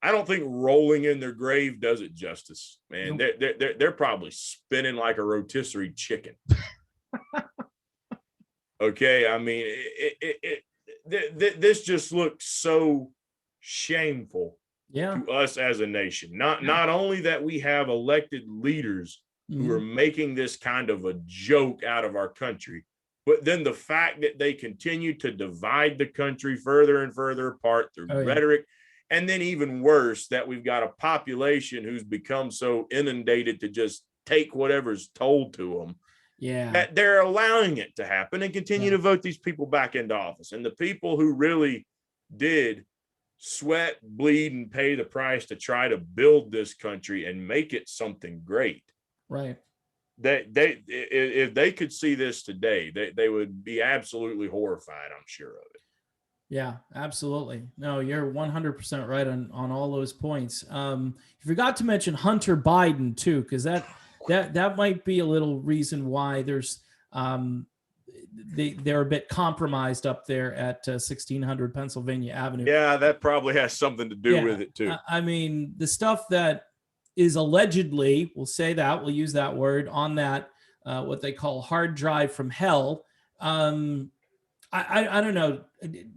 I don't think rolling in their grave does it justice, man. Nope. They're probably spinning like a rotisserie chicken. Okay, I mean, this just looks so shameful to us as a nation. Not only that we have elected leaders who are making this kind of a joke out of our country, but then the fact that they continue to divide the country further and further apart through rhetoric. And then even worse, that we've got a population who's become so inundated to just take whatever's told to them. Yeah. That they're allowing it to happen and continue to vote these people back into office. And the people who really did sweat, bleed, and pay the price to try to build this country and make it something great. Right. If they could see this today, they would be absolutely horrified, I'm sure of it. Yeah, absolutely. No, you're 100% right on all those points. You forgot to mention Hunter Biden too, because that might be a little reason why there's they're a bit compromised up there at 1600 Pennsylvania Avenue. Yeah, that probably has something to do with it too. I mean, the stuff that is allegedly, we'll say that, we'll use that word on that what they call hard drive from hell. I don't know,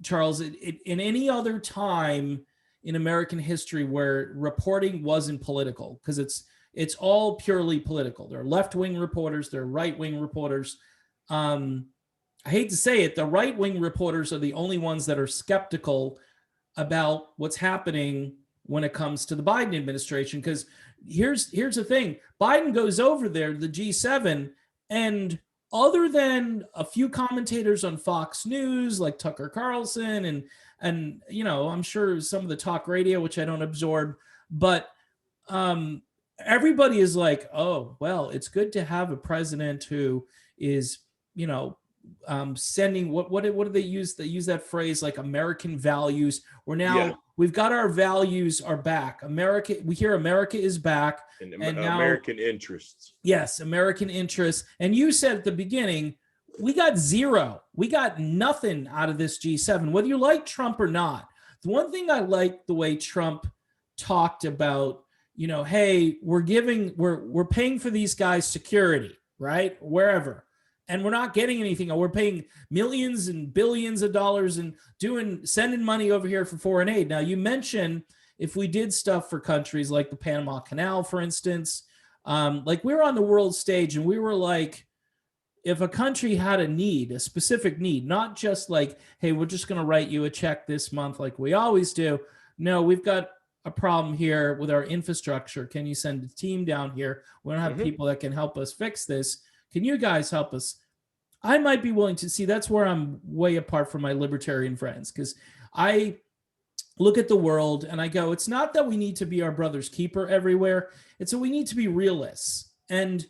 Charles, in any other time in American history where reporting wasn't political, because it's all purely political. There are left-wing reporters, there are right-wing reporters. I hate to say it, the right-wing reporters are the only ones that are skeptical about what's happening when it comes to the Biden administration. Because here's the thing, Biden goes over there, the G7, and other than a few commentators on Fox News like Tucker Carlson and I'm sure some of the talk radio, which I don't absorb, but everybody is like, oh, well, it's good to have a president who is, sending what do they use? They use that phrase like American values. We're now we've got our values are back. We hear America is back. And now, American interests. Yes, American interests. And you said at the beginning, we got zero. We got nothing out of this G7, whether you like Trump or not. The one thing I like the way Trump talked about, hey, we're paying for these guys security, right? Wherever. And we're not getting anything. We're paying millions and billions of dollars and sending money over here for foreign aid. Now, you mentioned if we did stuff for countries like the Panama Canal, for instance, like we were on the world stage and we were like, if a country had a specific need, not just like, hey, we're just going to write you a check this month like we always do. No, we've got a problem here with our infrastructure. Can you send a team down here? We don't have people that can help us fix this. Can you guys help us? I might be willing to see. That's where I'm way apart from my libertarian friends, because I look at the world and I go, it's not that we need to be our brother's keeper everywhere. It's that we need to be realists. And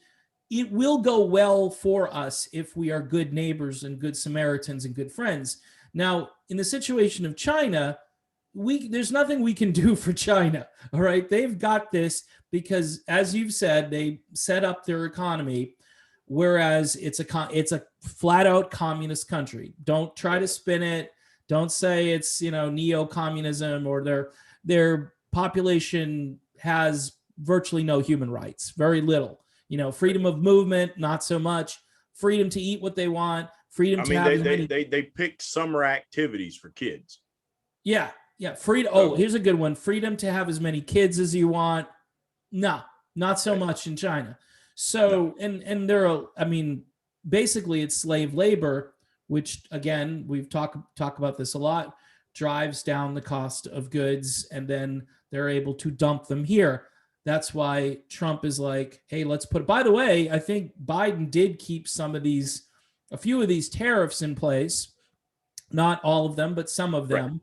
it will go well for us if we are good neighbors and good Samaritans and good friends. Now, in the situation of China, there's nothing we can do for China. All right. They've got this because, as you've said, they set up their economy, whereas it's a flat out communist country. Don't try to spin it. Don't say it's, neo-communism, or their population has virtually no human rights, very little. Freedom of movement, not so much. Freedom to eat what they want. Freedom to have they picked summer activities for kids. Yeah. Freedom. Oh, here's a good one. Freedom to have as many kids as you want. No, not so much in China. So, and basically it's slave labor, which again, we've talked about this a lot, drives down the cost of goods, and then they're able to dump them here. That's why Trump is like, hey, by the way, I think Biden did keep a few of these tariffs in place, not all of them, but some of them,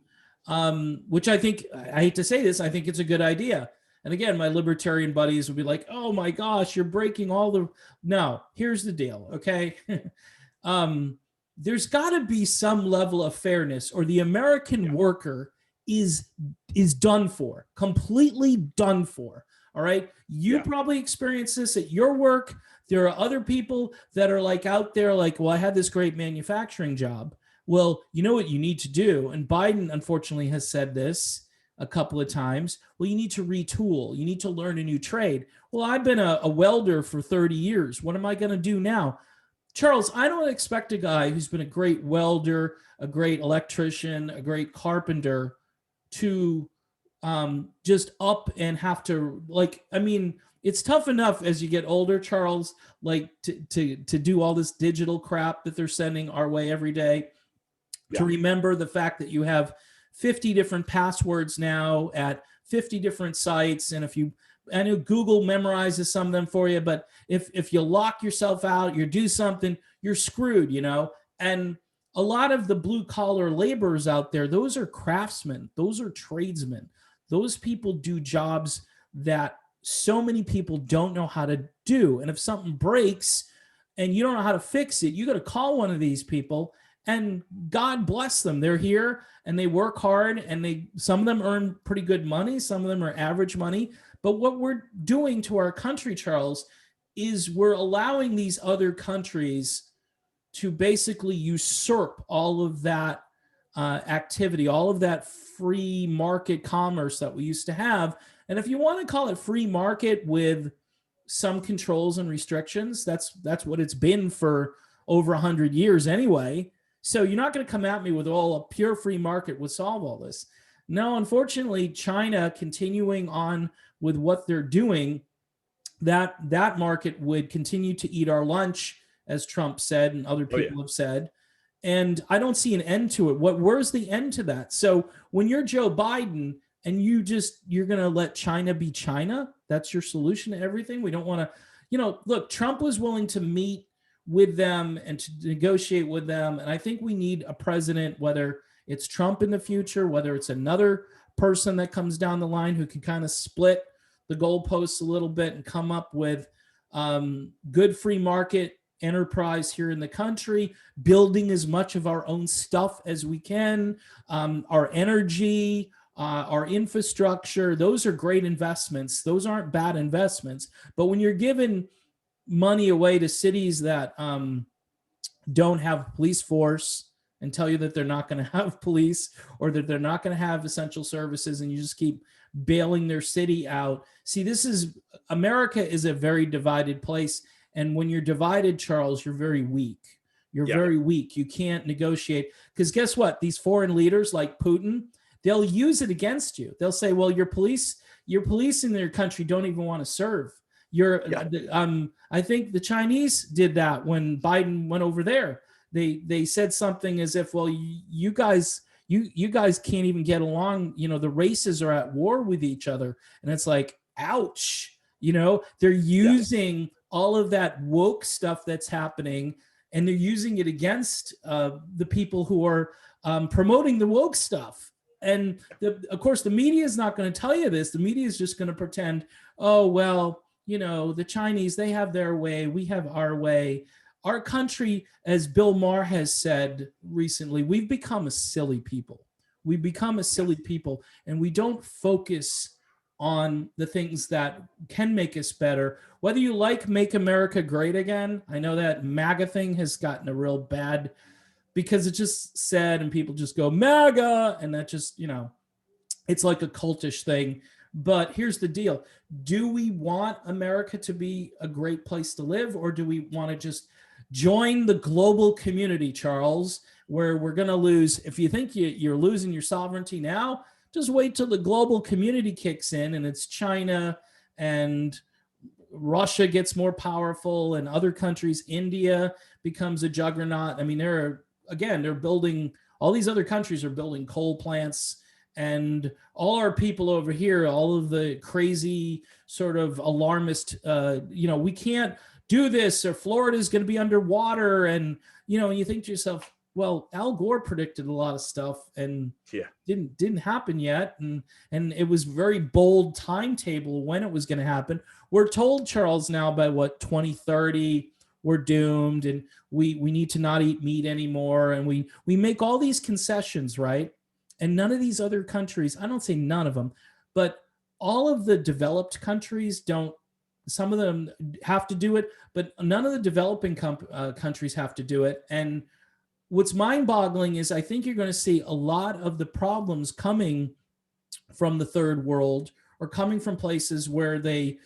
which I think, I hate to say this, I think it's a good idea. And again, my libertarian buddies would be like, oh my gosh, you're breaking no, here's the deal. Okay. There's got to be some level of fairness, or the American worker is done for, completely done for. All right. You probably experience this at your work. There are other people that are like out there like, well, I had this great manufacturing job. Well, you know what you need to do. And Biden, unfortunately, has said this a couple of times. Well, you need to retool. You need to learn a new trade. Well, I've been a welder for 30 years. What am I going to do now? Charles, I don't expect a guy who's been a great welder, a great electrician, a great carpenter to just up and have to it's tough enough as you get older, Charles, like to do all this digital crap that they're sending our way every day, to remember the fact that you have 50 different passwords now at 50 different sites. And I know Google memorizes some of them for you, but if you lock yourself out, you do something, you're screwed, And a lot of the blue collar laborers out there, those are craftsmen, those are tradesmen. Those people do jobs that so many people don't know how to do. And if something breaks and you don't know how to fix it, you got to call one of these people, and God bless them. They're here and they work hard, and some of them earn pretty good money. Some of them are average money. But what we're doing to our country, Charles, is we're allowing these other countries to basically usurp all of that activity, all of that free market commerce that we used to have. And if you want to call it free market with some controls and restrictions, that's what it's been for over 100 years anyway. So you're not going to come at me with a pure free market would solve all this. No, unfortunately, China continuing on with what they're doing, that market would continue to eat our lunch, as Trump said and other people have said. And I don't see an end to it. Where's the end to that? So when you're Joe Biden and you're going to let China be China, that's your solution to everything. We don't want to, look, Trump was willing to meet with them and to negotiate with them. And I think we need a president, whether it's Trump in the future, whether it's another person that comes down the line who can kind of split the goalposts a little bit and come up with good free market enterprise here in the country, building as much of our own stuff as we can, our energy, our infrastructure. Those are great investments. Those aren't bad investments. But when you're giving money away to cities that don't have police force and tell you that they're not going to have police, or that they're not going to have essential services, and you just keep bailing their city out. See, America is a very divided place. And when you're divided, Charles, you're very weak. You're very weak. You can't negotiate, because guess what? These foreign leaders like Putin, they'll use it against you. They'll say, well, your police in their country don't even want to serve. I think the Chinese did that when Biden went over there. They said something as if, well, you guys can't even get along. The races are at war with each other. And it's like, ouch, they're using all of that woke stuff that's happening, and they're using it against the people who are promoting the woke stuff. And of course, the media is not going to tell you this. The media is just going to pretend, oh, well, the Chinese, they have their way. We have our way. Our country, as Bill Maher has said recently, we've become a silly people. We become a silly people, and we don't focus on the things that can make us better. Whether you like Make America Great Again, I know that MAGA thing has gotten a real bad, because it's just said and people just go MAGA, and that just, it's like a cultish thing. But here's the deal. Do we want America to be a great place to live, or do we want to just join the global community, Charles, where we're going to lose? If you think you're losing your sovereignty now, just wait till the global community kicks in and it's China and Russia gets more powerful and other countries, India becomes a juggernaut. I mean, they're building, all these other countries are building coal plants, and all our people over here, all of the crazy sort of alarmist, we can't do this, or Florida's going to be underwater. And, you think to yourself, well, Al Gore predicted a lot of stuff and didn't happen yet. And it was very bold timetable when it was going to happen. We're told, Charles, now by 2030, we're doomed and we need to not eat meat anymore. And we make all these concessions, right? And none of these other countries, I don't say none of them, but all of the developed countries don't. Some of them have to do it, but none of the developing countries have to do it. And what's mind-boggling is I think you're going to see a lot of the problems coming from the third world, or coming from places where they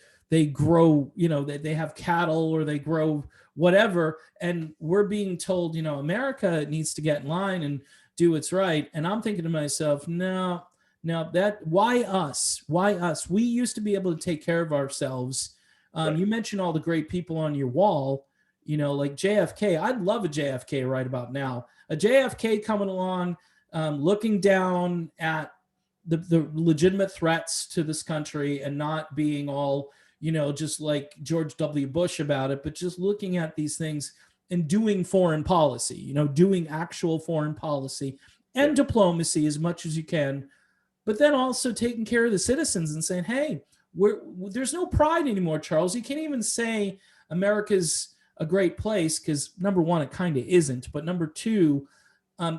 grow, they have cattle or they grow whatever. And we're being told, America needs to get in line and do what's right. And I'm thinking to myself, no, why us? Why us? We used to be able to take care of ourselves. Right. You mentioned all the great people on your wall, like JFK. I'd love a JFK right about now. A JFK coming along, looking down at the legitimate threats to this country and not being all, just like George W. Bush about it, but just looking at these things and doing foreign policy, doing actual foreign policy and diplomacy as much as you can, but then also taking care of the citizens and saying, hey, there's no pride anymore, Charles. You can't even say America's a great place, because number one, it kind of isn't. But number two,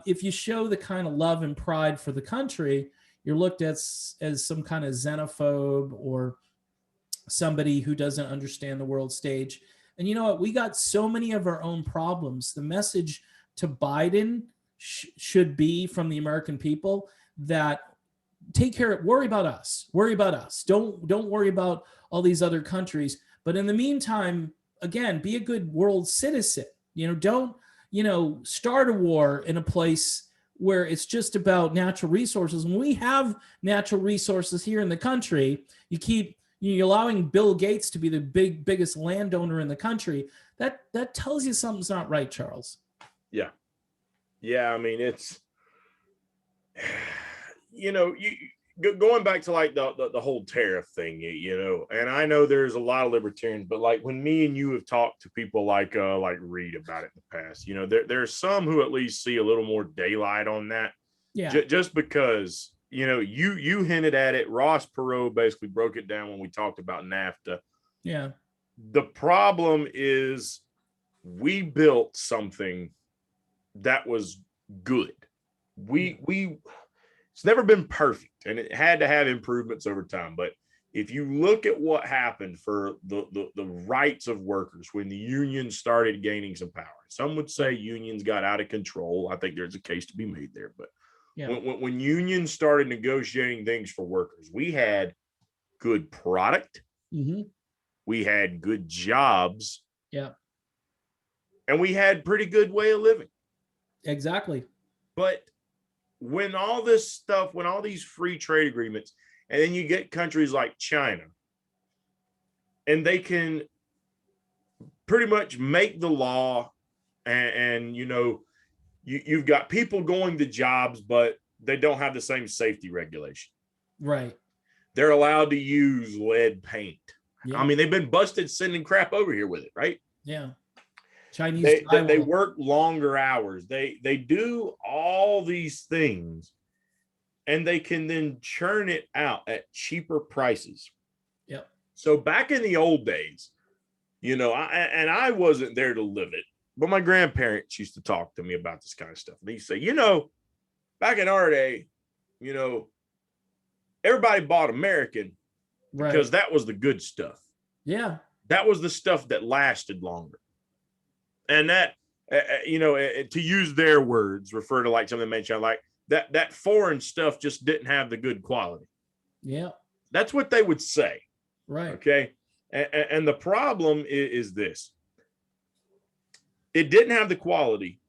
if you show the kind of love and pride for the country, you're looked at as some kind of xenophobe or somebody who doesn't understand the world stage. And you know what? We got so many of our own problems. The message to Biden should be from the American people that worry about us. Worry about us. Don't worry about all these other countries. But in the meantime, again, be a good world citizen. Don't, start a war in a place where it's just about natural resources. When we have natural resources here in the country, you're allowing Bill Gates to be the biggest landowner in the country. That tells you something's not right, Charles. Yeah. I mean, it's, going back to like the whole tariff thing, and I know there's a lot of libertarians, but like when me and you have talked to people like Reed about it in the past, there's some who at least see a little more daylight on that. Yeah. Just because, you hinted at it. Ross Perot basically broke it down when we talked about NAFTA. Yeah. The problem is we built something that was good. It's never been perfect, and it had to have improvements over time. But if you look at what happened for the rights of workers when the unions started gaining some power, some would say unions got out of control. I think there's a case to be made there. But when unions started negotiating things for workers, we had good product. Mm-hmm. We had good jobs. Yeah. And we had pretty good way of living. Exactly. But when all this stuff, when all these free trade agreements, and then you get countries like China, and they can pretty much make the law, and you've got people going to jobs, but they don't have the same safety regulation. Right. They're allowed to use lead paint. Yeah. I mean, they've been busted sending crap over here with it, right? Yeah. Chinese. They work longer hours. They do all these things, and they can then churn it out at cheaper prices. Yep. So back in the old days, I wasn't there to live it, but my grandparents used to talk to me about this kind of stuff. They used to say, back in our day, everybody bought American because that was the good stuff. Yeah. That was the stuff that lasted longer. And that, to use their words, refer to like something they mentioned, like that foreign stuff just didn't have the good quality. Yeah. That's what they would say. Right. Okay. And the problem is this. It didn't have the quality,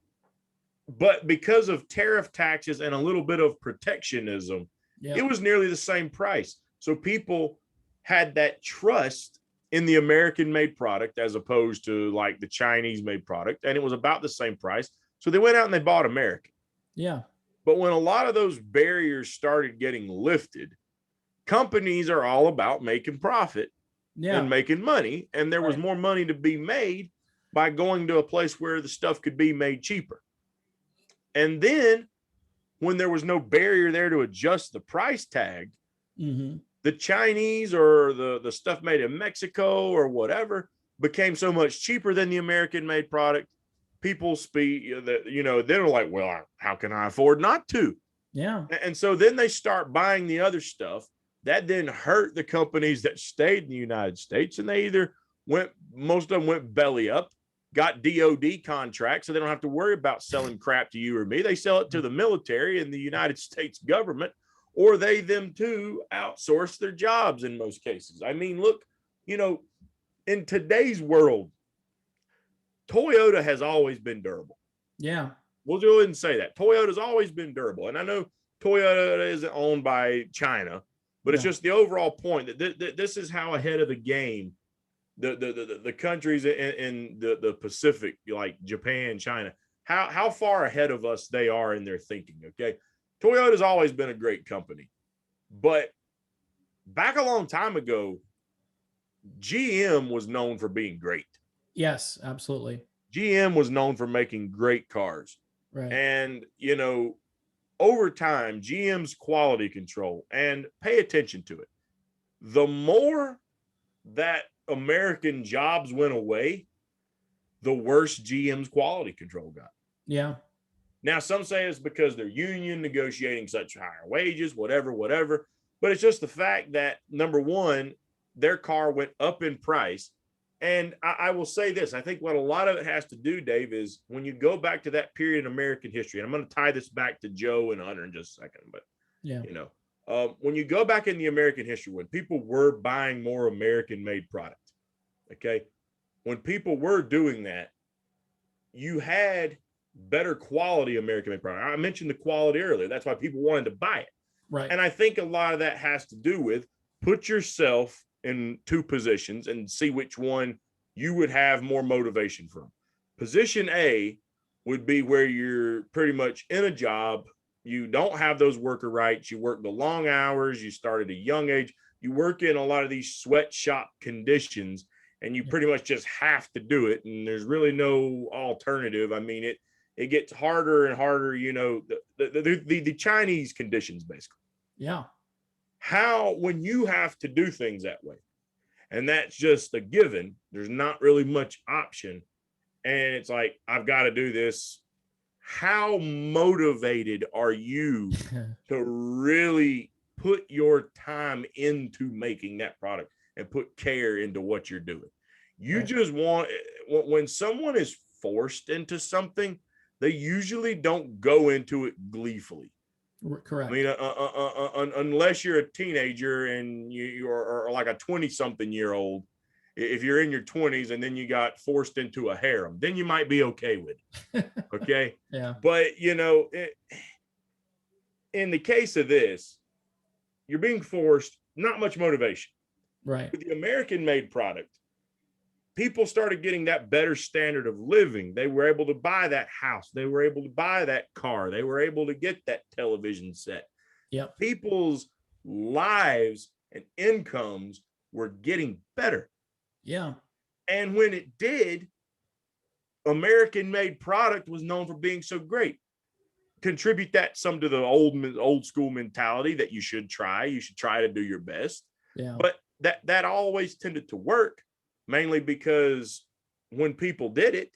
but because of tariff taxes and a little bit of protectionism, it was nearly the same price. So people had that trust in the American made product as opposed to like the Chinese made product. And it was about the same price. So they went out and they bought American. Yeah. But when a lot of those barriers started getting lifted, companies are all about making profit and making money. And there was more money to be made by going to a place where the stuff could be made cheaper. And then when there was no barrier there to adjust the price tag, the Chinese or the stuff made in Mexico or whatever became so much cheaper than the American made product. People speak that, they're like, well, how can I afford not to? Yeah. And so then they start buying the other stuff that then hurt the companies that stayed in the United States. And they either most of them went belly up, got DOD contracts, so they don't have to worry about selling crap to you or me. They sell it to the military and the United States government, or they them too outsource their jobs in most cases. I mean, look, in today's world, Toyota has always been durable. Yeah. We'll go ahead and say that. Toyota's always been durable. And I know Toyota isn't owned by China, but it's just the overall point that this is how ahead of the game the countries in the Pacific, like Japan, China, how far ahead of us they are in their thinking. Okay. Toyota's always been a great company, but back a long time ago, GM was known for being great. Yes, absolutely. GM was known for making great cars. Right. And, over time, GM's quality control, and pay attention to it. The more that American jobs went away, the worse GM's quality control got. Yeah. Now, some say it's because they're union negotiating such higher wages, whatever. But it's just the fact that, number one, their car went up in price. And I will say this. I think what a lot of it has to do, Dave, is when you go back to that period in American history, and I'm going to tie this back to Joe and Hunter in just a second, but, when you go back in the American history, when people were buying more American-made product, okay, when people were doing that, you had better quality American-made product. I mentioned the quality earlier. That's why people wanted to buy it. Right. And I think a lot of that has to do with put yourself in two positions and see which one you would have more motivation from. Position A would be where you're pretty much in a job. You don't have those worker rights. You work the long hours. You start at a young age. You work in a lot of these sweatshop conditions, and you pretty much just have to do it. And there's really no alternative. I mean, it gets harder and harder, the Chinese conditions, basically. Yeah. When you have to do things that way, and that's just a given, there's not really much option. And it's like, I've got to do this. How motivated are you to really put your time into making that product and put care into what you're doing? You just when someone is forced into something, they usually don't go into it gleefully. Correct. I mean, unless you're a teenager and you're like a 20-something-year-old, if you're in your 20s and then you got forced into a harem, then you might be okay with it. Okay. Yeah. But, in the case of this, you're being forced, not much motivation. Right. With the American-made product, people started getting that better standard of living. They were able to buy that house. They were able to buy that car. They were able to get that television set. Yep. People's lives and incomes were getting better. Yeah. And when it did, American-made product was known for being so great. contribute that some to the old school mentality that you should try to do your best. Yeah. But that always tended to work, mainly because when people did it,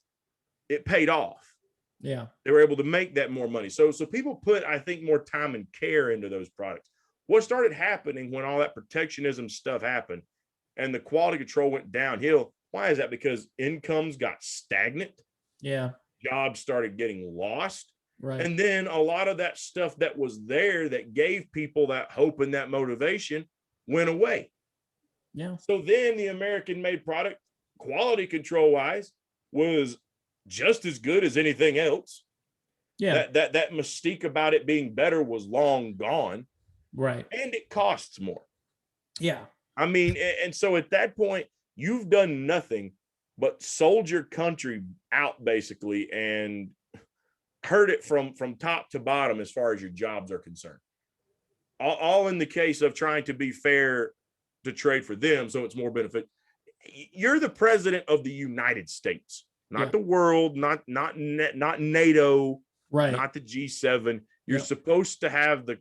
it paid off. Yeah. They were able to make that more money. So people put, I think, more time and care into those products. What started happening when all that protectionism stuff happened and the quality control went downhill? Why is that? Because incomes got stagnant. Yeah. Jobs started getting lost. Right. And then a lot of that stuff that was there that gave people that hope and that motivation went away. Yeah. So then the American made product, quality control wise, was just as good as anything else. Yeah. That mystique about it being better was long gone. Right. And it costs more. Yeah. I mean, and so at that point, you've done nothing but sold your country out basically and hurt it from top to bottom as far as your jobs are concerned. All in the case of trying to be fair to trade for them, so it's more benefit. You're the president of the United States, not the world, not NATO, right, not the G7. You're Yep. supposed to have the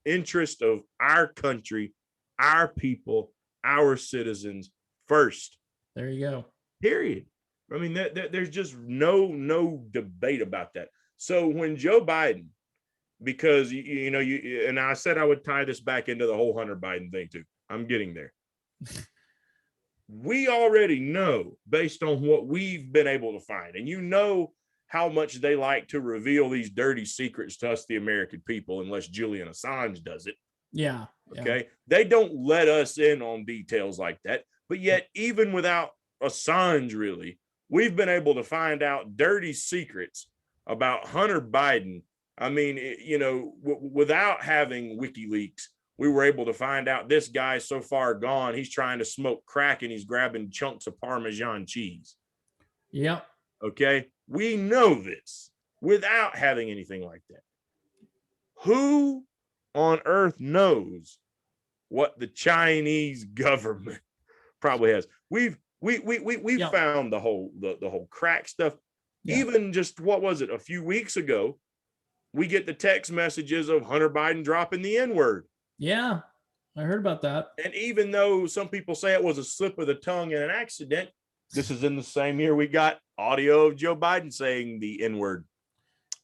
interest of our country, our people, our citizens first. There you go. Period. I mean, there's just no debate about that. So when Joe Biden, because you know, and I said I would tie this back into the whole Hunter Biden thing too. I'm getting there. We already know, based on what we've been able to find, and you know how much they like to reveal these dirty secrets to us, the American people, unless Julian Assange does it. Yeah. Okay. They don't let us in on details like that. But yet, even without Assange, really, we've been able to find out dirty secrets about Hunter Biden. I mean, you know, without having WikiLeaks, we were able to find out this guy's so far gone, he's trying to smoke crack and he's grabbing chunks of Parmesan cheese. Yep. Okay. We know this without having anything like that. Who on earth knows what the Chinese government probably has? We've Yep. found the whole crack stuff. Yeah. Even just, what was it, a few weeks ago, we get the text messages of Hunter Biden dropping the N-word. Yeah. I heard about that. And even though some people say it was a slip of the tongue and an accident, this is in the same year we got audio of Joe Biden saying the N-word.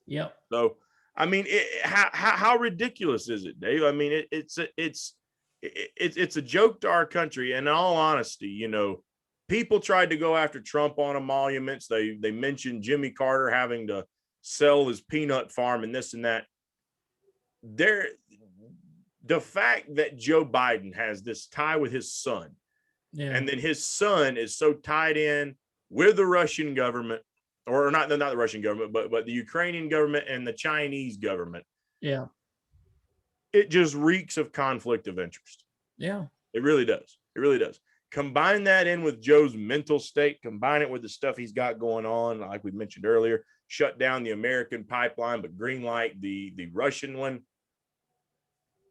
Yep. So, I mean, how ridiculous is it, Dave? I mean, it's a joke to our country. And in all honesty, you know, people tried to go after Trump on emoluments. They mentioned Jimmy Carter having to sell his peanut farm and this and that. The fact that Joe Biden has this tie with his son, and then his son is so tied in with the Russian government, or not the Russian government, but the Ukrainian government and the Chinese government. Yeah. It just reeks of conflict of interest. Yeah. It really does. It really does. Combine that in with Joe's mental state, combine it with the stuff he's got going on, like we mentioned earlier, shut down the American pipeline, but green light the Russian one.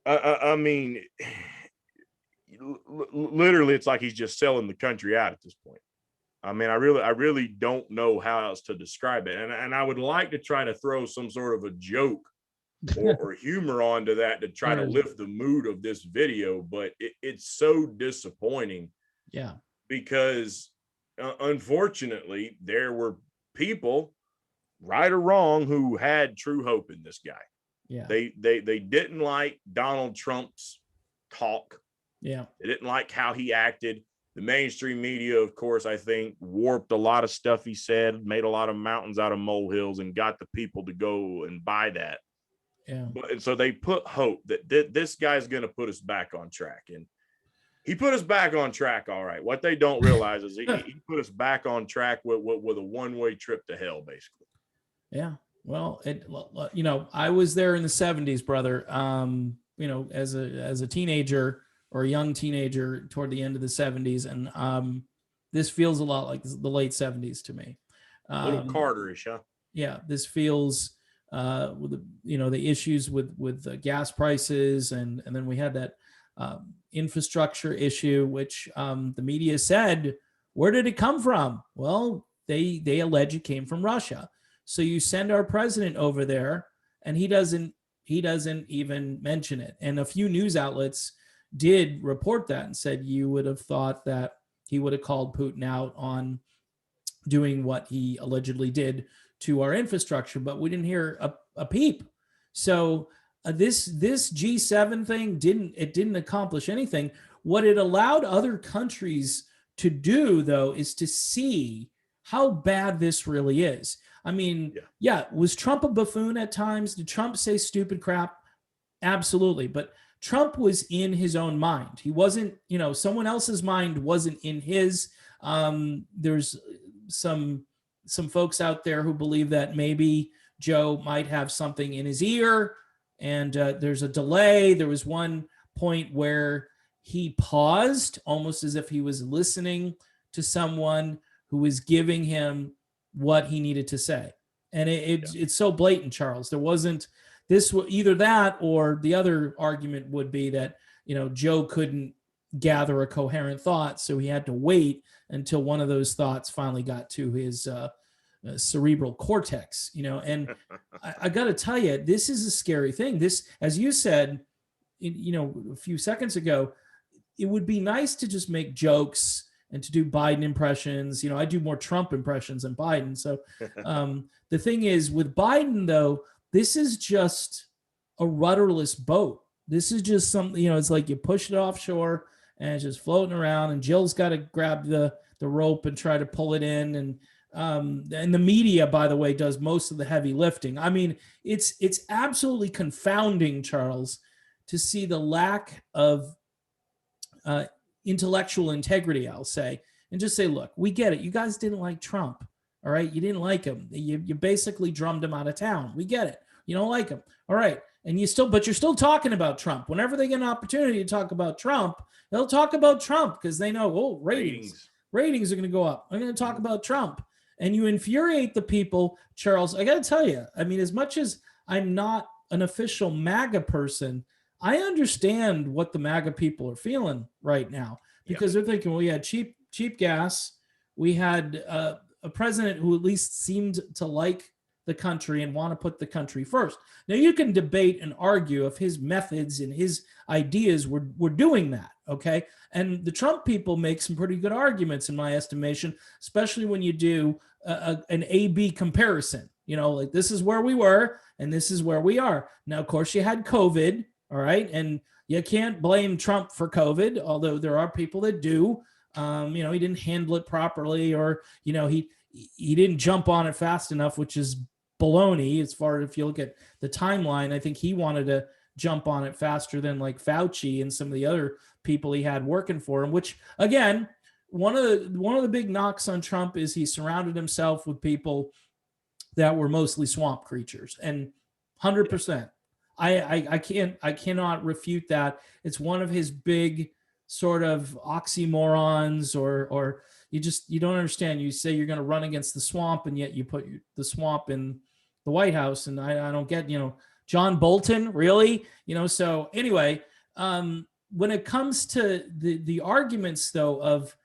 I mean, literally, it's like he's just selling the country out at this point. I mean, I really don't know how else to describe it. And I would like to try to throw some sort of a joke or humor onto that to try to lift the mood of this video, but it's so disappointing. Yeah. Because unfortunately, there were people, right or wrong, who had true hope in this guy. Yeah. They didn't like Donald Trump's talk. Yeah. They didn't like how he acted. The mainstream media, of course, I think warped a lot of stuff he said, made a lot of mountains out of molehills, and got the people to go and buy that. Yeah. And so they put hope that this guy's going to put us back on track. And he put us back on track. All right. What they don't realize is he put us back on track with a one-way trip to hell, basically. Yeah. Well, you know, I was there in the 70s, brother. You know, as a teenager or a young teenager toward the end of the 70s. And this feels a lot like the late 70s to me. A little Carter-ish, huh? Yeah. This feels with the issues with gas prices. And then we had that infrastructure issue, which the media said, where did it come from? Well, they allege it came from Russia. So you send our president over there and he doesn't even mention it. And a few news outlets did report that and said you would have thought that he would have called Putin out on doing what he allegedly did to our infrastructure, but we didn't hear a peep. So this G7 thing didn't accomplish anything. What it allowed other countries to do, though, is to see how bad this really is. I mean, yeah, was Trump a buffoon at times? Did Trump say stupid crap? Absolutely. But Trump was in his own mind. He wasn't, someone else's mind wasn't in his. There's some folks out there who believe that maybe Joe might have something in his ear, and there's a delay. There was one point where he paused, almost as if he was listening to someone who was giving him what he needed to say. And it's so blatant, Charles. There wasn't this, either that, or the other argument would be that, Joe couldn't gather a coherent thought, so he had to wait until one of those thoughts finally got to his cerebral cortex, and I got to tell you, this is a scary thing. This, as you said, a few seconds ago, it would be nice to just make jokes and to do Biden impressions. I do more Trump impressions than Biden. So the thing is, with Biden, though, this is just a rudderless boat. This is just something, it's like you push it offshore and it's just floating around, and Jill's got to grab the rope and try to pull it in. And the media, by the way, does most of the heavy lifting. I mean, it's absolutely confounding, Charles, to see the lack of intellectual integrity, I'll say, and just say, look, we get it. You guys didn't like Trump. All right. You didn't like him. You basically drummed him out of town. We get it. You don't like him. All right. And you're still talking about Trump. Whenever they get an opportunity to talk about Trump, they'll talk about Trump because they know, ratings are going to go up. I'm going to talk about Trump. And you infuriate the people, Charles. I got to tell you, I mean, as much as I'm not an official MAGA person, I understand what the MAGA people are feeling right now, because they're thinking, well, we had cheap gas. We had a president who at least seemed to like the country and want to put the country first. Now, you can debate and argue if his methods and his ideas were doing that, okay? And the Trump people make some pretty good arguments, in my estimation, especially when you do an A-B comparison. Like, this is where we were and this is where we are. Now, of course, you had COVID, all right? And you can't blame Trump for COVID, although there are people that do. He didn't handle it properly, or, he didn't jump on it fast enough, which is baloney. As far as, if you look at the timeline, I think he wanted to jump on it faster than like Fauci and some of the other people he had working for him, which, again, one of the big knocks on Trump is he surrounded himself with people that were mostly swamp creatures, and 100%. I cannot refute that. It's one of his big sort of oxymorons, or you don't understand. You say you're going to run against the swamp, and yet you put the swamp in the White House. And I don't get, John Bolton, really? So anyway, when it comes to the arguments, though, of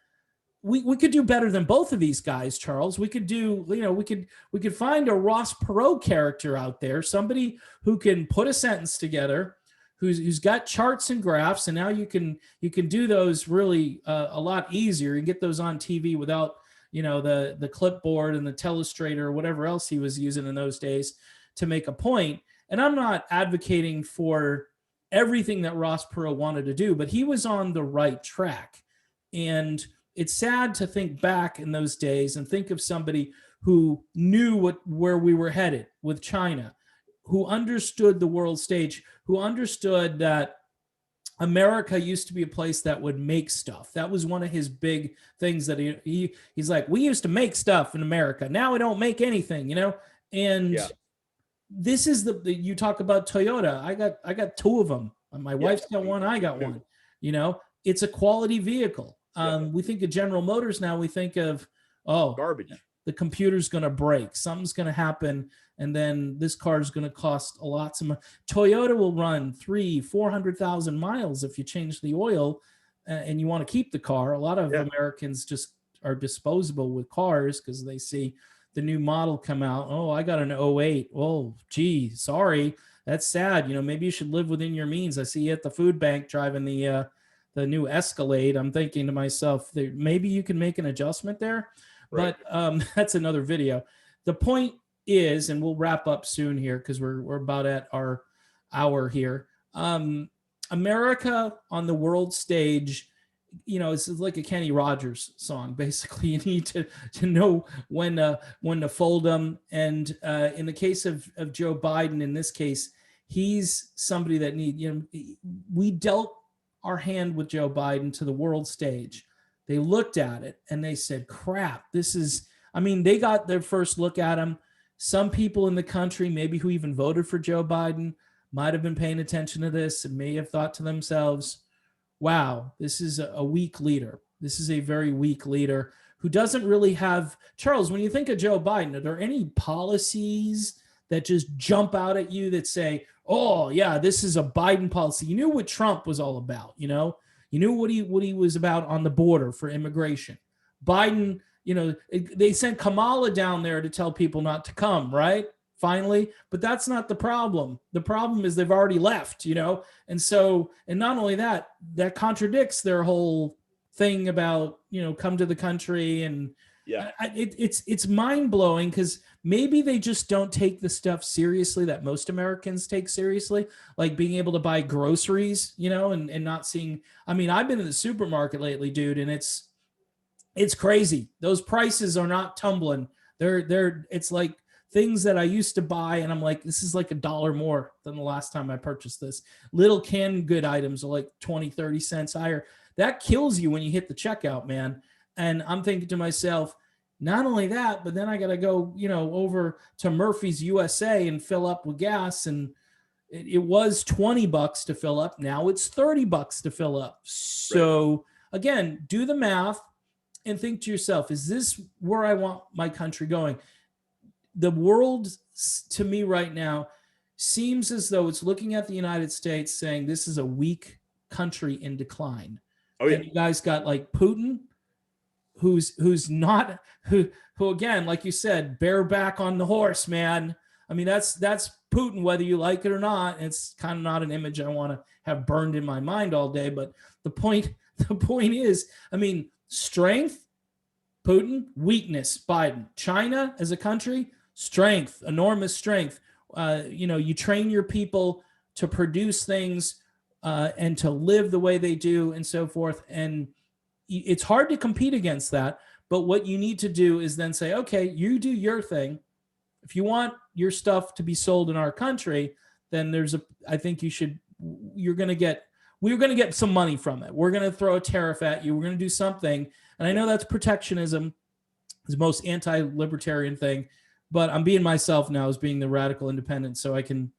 we could do better than both of these guys, Charles. We could do, we could find a Ross Perot character out there, somebody who can put a sentence together, who's got charts and graphs, and now you can do those really a lot easier and get those on TV without the clipboard and the telestrator or whatever else he was using in those days to make a point. And I'm not advocating for everything that Ross Perot wanted to do, but he was on the right track. And it's sad to think back in those days and think of somebody who knew where we were headed with China, who understood the world stage, who understood that America used to be a place that would make stuff. That was one of his big things, that he's like, we used to make stuff in America. Now we don't make anything, And this is you talk about Toyota. I got two of them. My wife's got one. I got one. It's a quality vehicle. We think of General Motors now. We think of garbage. The computer's going to break. Something's going to happen, and then this car is going to cost a lot. Toyota will run 300,000-400,000 miles if you change the oil, and you want to keep the car. A lot of Americans just are disposable with cars because they see the new model come out. Oh, I got an '08. Oh, gee, sorry. That's sad. Maybe you should live within your means. I see you at the food bank driving the new Escalade. I'm thinking to myself, maybe you can make an adjustment there. Right. But that's another video. The point is, and we'll wrap up soon here because we're about at our hour here. America on the world stage, it's like a Kenny Rogers song. Basically, you need to know when to fold them. And in the case of Joe Biden, in this case, he's somebody that we dealt our hand with Joe Biden to the world stage. They looked at it and they said, crap, they got their first look at him. Some people in the country, maybe who even voted for Joe Biden, might have been paying attention to this and may have thought to themselves, wow, this is a weak leader. This is a very weak leader who doesn't really have. Charles, when you think of Joe Biden, are there any policies that just jump out at you that say, oh, yeah, this is a Biden policy? You knew what Trump was all about, You knew what he was about on the border for immigration. Biden, they sent Kamala down there to tell people not to come, right? Finally, but that's not the problem. The problem is they've already left, and not only that contradicts their whole thing about, come to the country. And yeah, it's mind-blowing because maybe they just don't take the stuff seriously that most Americans take seriously, like being able to buy groceries, and not seeing. I've been in the supermarket lately, dude, and it's crazy. Those prices are not tumbling. It's like things that I used to buy, and I'm like, this is like $1 more than the last time I purchased this. Little canned good items are like 20, 30 cents higher. That kills you when you hit the checkout, man. And I'm thinking to myself, not only that, but then I got to go, over to Murphy's USA and fill up with gas. And it was $20 to fill up. Now it's $30 to fill up. So again, do the math and think to yourself, is this where I want my country going? The world, to me right now, seems as though it's looking at the United States saying this is a weak country in decline. Oh, yeah. And you guys got like Putin, who's not, who again, like you said, bareback on the horse, man. That's Putin, whether you like it or not. It's kind of not an image I want to have burned in my mind all day. But the point is, strength, Putin; weakness, Biden. China as a country, strength, enormous strength. You train your people to produce things and to live the way they do and so forth. And it's hard to compete against that. But what you need to do is then say, okay, you do your thing. If you want your stuff to be sold in our country, then I think we're going to get some money from it. We're going to throw a tariff at you. We're going to do something. And I know that's protectionism, the most anti-libertarian thing, but I'm being myself now as being the radical independent. So I can,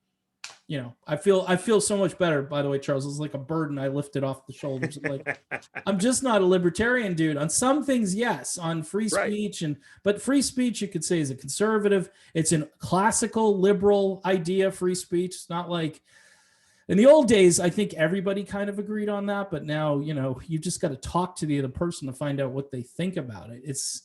I feel so much better, by the way, Charles. It's like a burden I lifted off the shoulders. Like, I'm just not a libertarian, dude. On some things, yes, on free speech, but free speech, you could say, is a conservative. It's a classical liberal idea, free speech. It's not like in the old days, I think everybody kind of agreed on that, but now, you just got to talk to the other person to find out what they think about it. It's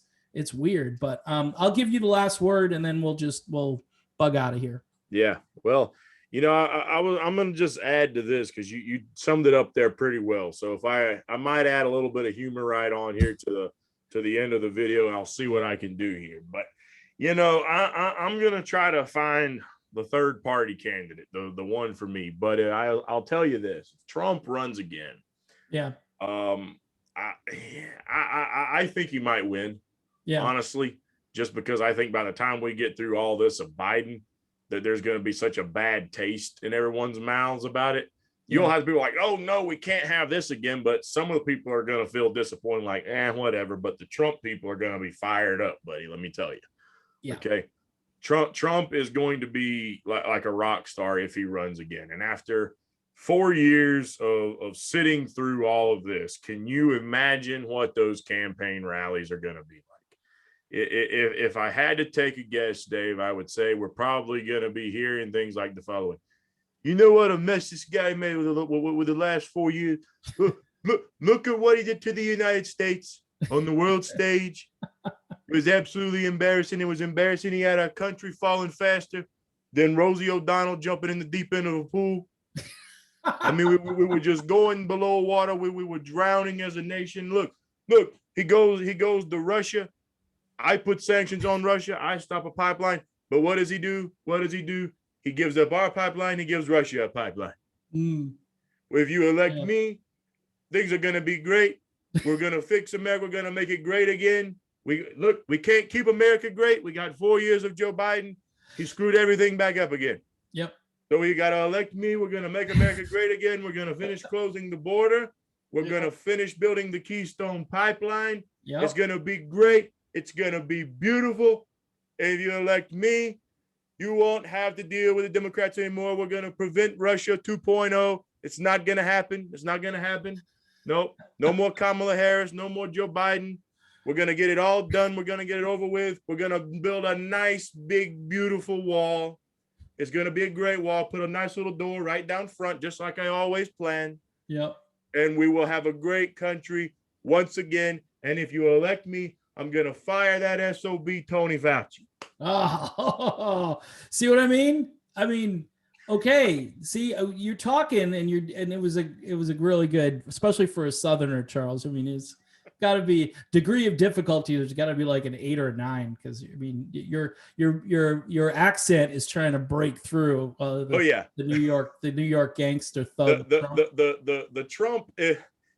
weird, but I'll give you the last word and then we'll bug out of here. Yeah. Well, I'm going to just add to this because you summed it up there pretty well. So if I might add a little bit of humor right on here to the end of the video, and I'll see what I can do here. But, I'm going to try to find the third party candidate, the one for me. But I'll tell you this: if Trump runs again, yeah, I think he might win. Yeah, honestly, just because I think by the time we get through all this of Biden, that there's going to be such a bad taste in everyone's mouths about it. You don't have people like, oh no, we can't have this again. But some of the people are going to feel disappointed, like, whatever. But the Trump people are going to be fired up, buddy. Let me tell you. Yeah. Okay. Trump is going to be like a rock star if he runs again. And after 4 years of sitting through all of this, can you imagine what those campaign rallies are going to be like? If I had to take a guess, Dave, I would say we're probably going to be hearing things like the following. You know what a mess this guy made with the last 4 years? Look at what he did to the United States on the world stage. It was absolutely embarrassing. It was embarrassing. He had our country falling faster than Rosie O'Donnell jumping in the deep end of a pool. I mean, we were just going below water. We were drowning as a nation. Look, he goes to Russia. I put sanctions on Russia. I stop a pipeline. But what does he do? He gives up our pipeline. He gives Russia a pipeline. If you elect me, things are going to be great. We're going to fix America. We're going to make it great again. We can't keep America great. We got 4 years of Joe Biden. He screwed everything back up again. Yep. So you got to elect me. We're going to make America great again. We're going to finish closing the border. We're going to finish building the Keystone Pipeline. Yep. It's going to be great. It's going to be beautiful. If you elect me, you won't have to deal with the Democrats anymore. We're going to prevent Russia 2.0. It's not going to happen. It's not going to happen. No more Kamala Harris. No more Joe Biden. We're going to get it all done. We're going to get it over with. We're going to build a nice, big, beautiful wall. It's going to be a great wall. Put a nice little door right down front, just like I always planned. Yep. And we will have a great country once again. And if you elect me, I'm going to fire that SOB Tony Fauci. Oh, see what I mean? Okay. See, you're talking and it was a really good, especially for a Southerner, Charles. I mean, it's got to be degree of difficulty. There's got to be like an 8 or a 9. Cause I mean, your accent is trying to break through. The New York gangster thug. The Trump.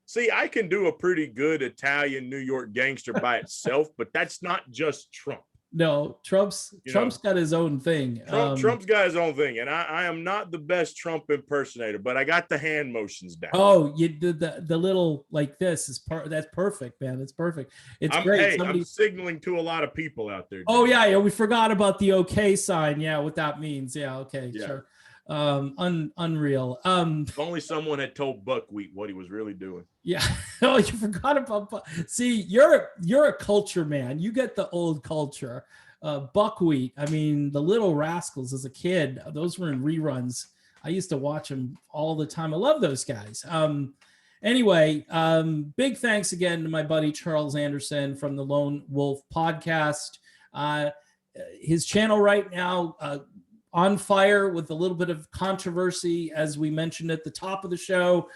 See, I can do a pretty good Italian New York gangster by itself, but that's not just Trump. No, Trump's got his own thing. Trump's got his own thing, and I am not the best Trump impersonator, but I got the hand motions down. Oh, you did the little like this is that's perfect, man. It's perfect. It's great. Hey, I'm signaling to a lot of people out there. Oh yeah, we forgot about the okay sign. Yeah, what that means. Yeah, okay, yeah. Sure. Unreal. If only someone had told Buckwheat what he was really doing. Yeah. Oh, you forgot about. See, you're a culture man. You get the old culture. Buckwheat. I mean, the Little Rascals as a kid. Those were in reruns. I used to watch them all the time. I love those guys. Anyway, big thanks again to my buddy Charles Anderson from the Lone Wolf Podcast. His channel right now. On fire with a little bit of controversy, as we mentioned at the top of the show.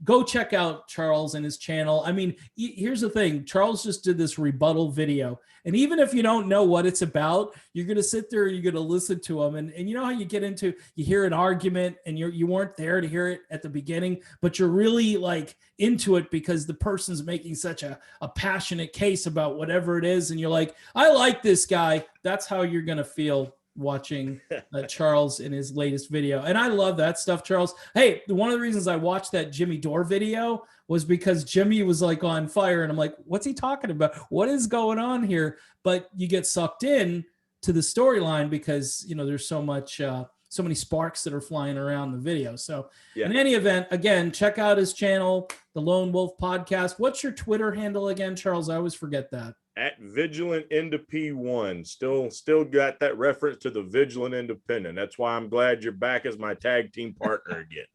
Go check out Charles and his channel. I mean, here's the thing. Charles just did this rebuttal video. And even if you don't know what it's about, you're going to sit there, you're going to listen to him. And you know how you get into, you hear an argument and you weren't there to hear it at the beginning, but you're really like into it because the person's making such a passionate case about whatever it is. And you're like, I like this guy. That's how you're going to feel watching Charles in his latest video. And I love that stuff, Charles. Hey, one of the reasons I watched that Jimmy Dore video was because Jimmy was like on fire and I'm like, what's he talking about? What is going on here? But you get sucked in to the storyline because, you know, there's so many sparks that are flying around the video. So in any event, again, check out his channel, the Lone Wolf Podcast. What's your Twitter handle again, Charles? I always forget that. At Vigilant into P1. Still got that reference to the Vigilant Independent. That's why I'm glad you're back as my tag team partner again.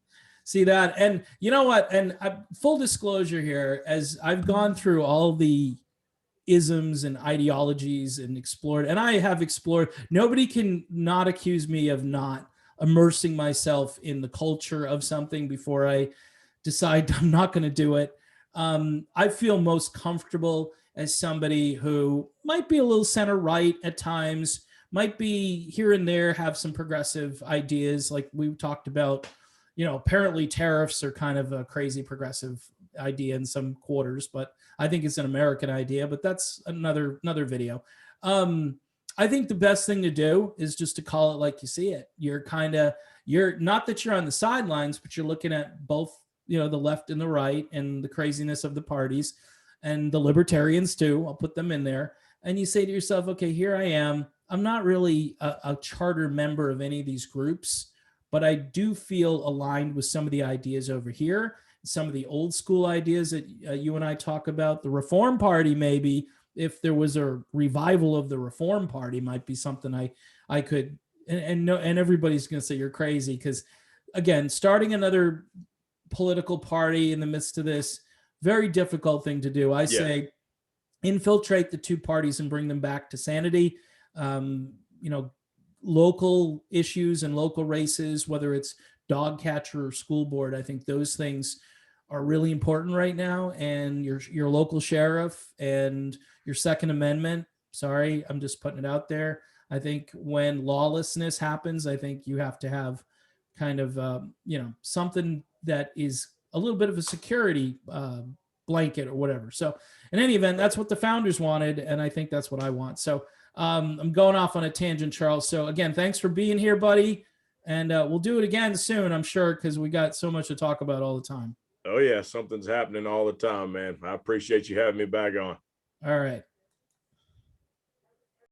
See that? And you know what? And full disclosure here, as I've gone through all the isms and ideologies and explored, and I have explored, nobody can not accuse me of not immersing myself in the culture of something before I decide I'm not going to do it. I feel most comfortable as somebody who might be a little center right at times, might be here and there, have some progressive ideas. Like we talked about, you know, apparently tariffs are kind of a crazy progressive idea in some quarters, but I think it's an American idea, but that's another video. I think the best thing to do is just to call it like you see it. You're not that you're on the sidelines, but you're looking at both, you know, the left and the right and the craziness of the parties. And the libertarians too, I'll put them in there. And you say to yourself, okay, here I am. I'm not really a charter member of any of these groups, but I do feel aligned with some of the ideas over here, some of the old school ideas that you and I talk about. The Reform Party, maybe, if there was a revival of the Reform Party, might be something I could, and everybody's going to say you're crazy because, again, starting another political party in the midst of this, very difficult thing to do. I say infiltrate the two parties and bring them back to sanity. You know, local issues and local races, whether it's dog catcher or school board, I think those things are really important right now. And your local sheriff and your Second Amendment. Sorry, I'm just putting it out there. I think when lawlessness happens, I think you have to have kind of you know, something that is a little bit of a security blanket or whatever. So in any event, that's what the founders wanted, and I think that's what I want. So I'm going off on a tangent, Charles. So again, thanks for being here, buddy, and we'll do it again soon, I'm sure, because we got so much to talk about all the time. Oh yeah, something's happening all the time, man. I appreciate you having me back on. All right.